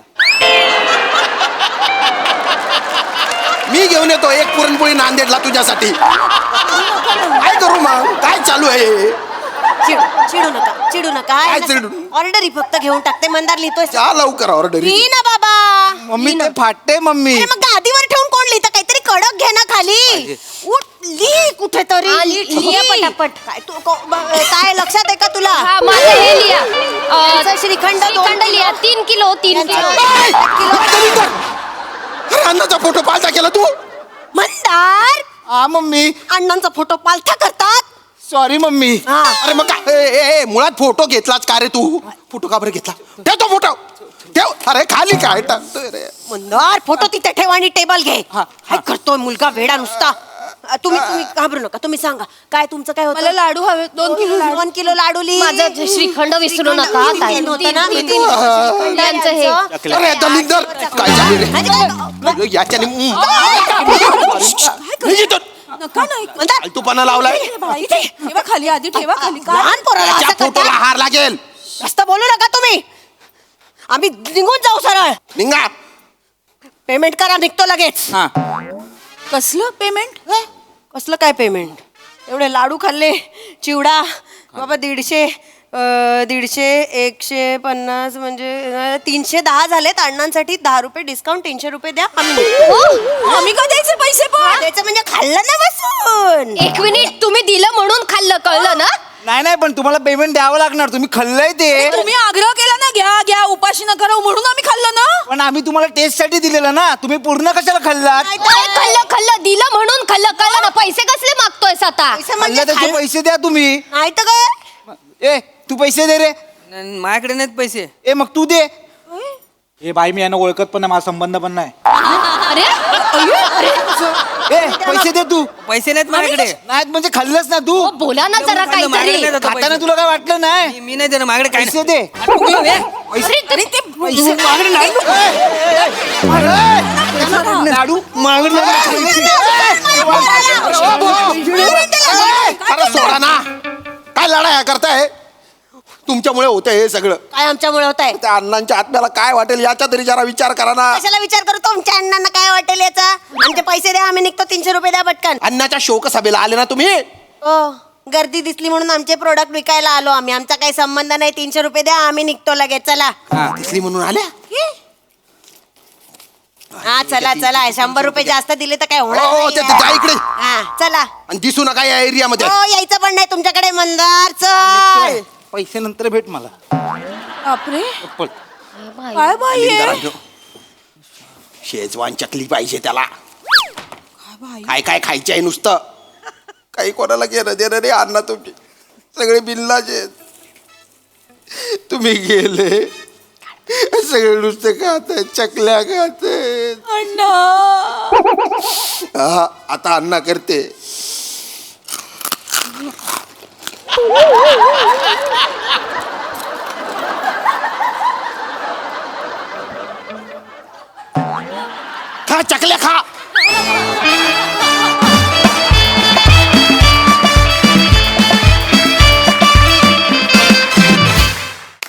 मी घेऊन येतो एक पुरणपोळी नांदेडला तुझ्यासाठी काय करू मग काय चालू आहे चिडू नका काय चिडू? ऑर्डर फक्त घेऊन टाकते मंदार लिहितोय जा लवकर ऑर्डर लिही ना बाबा मम्मी ते फाटते मम्मी अरे मग गादीवर ठेवून कोण लिहितं काहीतरी कडक घे ना खाली उठ लिही कुठेतरी हा, लिहा पटापट. काय तू काय लक्षात आहे का तुला हा माझं हे लिहा त्यांचं श्रीखंड 2 श्रीखंड लिहा 3 किलो 3 किलो अरे अण्णाचा फोटो पालथा केला तू मंदार हा मम्मी अण्णांचा फोटो पालथा करतात सॉरी मम्मी हा. अरे मग काय मुळात फोटो घेतलाच का रे तू फोटो का बरं घेतला ठेव तो फोटो ठेव अरे खाली काय टाकतोय रे मंदार फोटो तिथे ठेव आणि टेबल घे काय करतोय मुलगा वेडा नुसता तुम्ही घाबरू नका तुम्ही सांगा काय तुमचं काय होतं मला लाडू हवे 2 किलो लाडू 2 किलो लाडू लिही माझं श्रीखंड विसरू नका काय तीन होतं ना? तीन- तीन. श्रीखंडांचं हे अरे दलिंदर काय झाले रे याच्याने नका नाही फालतूपणा लावलाय इथे ठेवा खाली आधी ठेवा खाली लहान पोराला असं त्याच्या फोटोला करता? हार लागेल जास्त बोलू नका तुम्ही आम्ही निघून जाऊ सरळ निघा पेमेंट करा निघतो लगेच कसलं पेमेंट कसलं काय पेमेंट एवढे लाडू खाल्ले चिवडा बाबा 150 150 म्हणजे 310 झालेत अण्णांसाठी 10 रुपये डिस्काउंट 300 रुपये द्या आम्ही आम्ही का द्यायचे पैसे पण द्यायचं म्हणजे खाल्लं ना बसून 1 मिनिट तुम्ही दिलं म्हणून खाल्लं कळलं ना नाही पण तुम्हाला पेमेंट द्यावं लागणार तुम्ही खाल्लंय ते तुम्ही आग्रह केला ना घ्या घ्या उपाशी नका राहू म्हणून आम्ही खाल्लं ना पण आम्ही तुम्हाला टेस्ट साठी दिलेलं ना तुम्ही पूर्ण कशाला खाल्लात खाल्लं दिलं म्हणून खाल्लं कळलं ना पैसे कसले मागतोयस आता खाल्लं त्याचे पैसे द्या तुम्ही नाही तर काय ए तू पैसे दे रे माझ्याकडे नाहीत पैसे ए मग तू दे ए बाई मी यांना ओळखत पण नाही माझा संबंध पण नाही अरे ए पैसे दे तू पैसे नाहीत माझ्याकडे नाहीत म्हणजे खाल्लंच ना तू बोला ना जरा माझ्याकडे काहीतरी नाही आता खाताना पैसे. तुला काय वाटलं नाही मी नाही देणार माझ्याकडे काय पैसे दे अरे ते पैसे मागणे नाही लाडू मागणे अरे सोडा ना काय लढाया करताय तुमच्यामुळे होतंय हे सगळं काय आमच्यामुळे होत आहे त्या अण्णांच्या आत्म्याला काय वाटेल याचा तरी जरा विचार करा ना कशाला विचार करू तुमच्या अण्णांना काय वाटेल याचा आमचे पैसे द्या आम्ही निघतो 300 रुपये द्या पटकन अण्णाच्या शोकसभेला आले ना तुम्ही ओ गर्दी दिसली म्हणून आमचे प्रोडक्ट विकायला आलो आम्ही आमचा काही संबंध नाही 300 रुपये द्या आम्ही निघतो लगेच चला दिसली म्हणून आल्या हा चला 100 रुपये जास्त दिले तर काय होणार हो, नाही. ते जा इकडे. हा चला आणि दिसू नका या एरियामध्ये हो यायचं पण नाही तुमच्याकडे मंदार चल पैसे नंतर भेट मला बापरे काय बाई आहे? दलिंदरांनो, शेजवान चकली पाहिजे त्याला काय काय खायचे आहे नुसतं काही कोणाला घेणं देणं रे अण्णा तुमचे सगळे बिल्लाचे तुम्ही गेले सगळे नुसते खात चकल्या खात अण्णा आता अण्णा करते खा चकल्या खा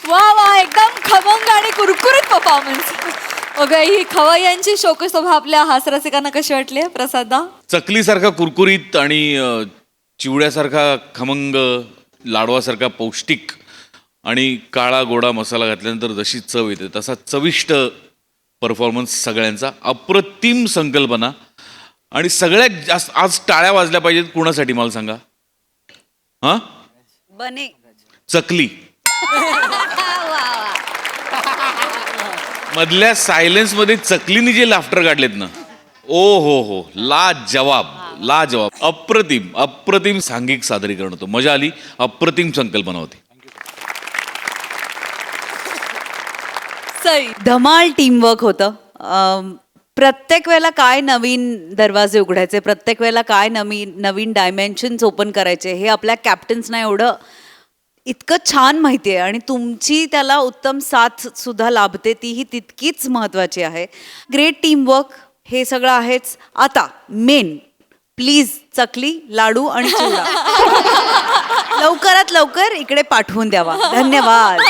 वा वा एकदम खमंग आणि कुरकुरीत परफॉर्मन्स ओके ही खवय्यांची शोकसभा आपल्या हास्यरसिकांना कशी वाटली प्रसादा चकलीसारखा कुरकुरीत आणि चिवड्यासारखा खमंग लाडवासारखा पौष्टिक आणि काळा गोडा मसाला घातल्यानंतर जशी चव येते तसा चविष्ट परफॉर्मन्स सगळ्यांचा अप्रतिम संकल्पना आणि सगळ्यात जास्त आज टाळ्या वाजल्या पाहिजेत कुणासाठी मला सांगा हां बने चकली मधल्या सायलेन्स मध्ये चकलीने जे लाफ्टर काढलेत ना ओ हो ला जवाब लाजवाब, अप्रतिम अप्रतिम सांघिक सादरीकरण होतं. मजा आली. अप्रतिम संकल्पना होती. सई. धमाल टीमवर्क होतं. प्रत्येक वेळेला काय नवीन दरवाजे उघडायचे, प्रत्येक वेळेला काय नवीन डायमेन्शन्स ओपन करायचे हे आपल्या कॅप्टन्सना एवढं इतकं छान माहिती आहे आणि तुमची त्याला उत्तम साथ सुद्धा लाभते, तीही तितकीच महत्त्वाची आहे. ग्रेट टीमवर्क हे सगळं आहेच. आता मेन प्लीज चकली, लाडू आणि चिवडा लवकरात लवकर इकडे पाठवून द्यावा. धन्यवाद.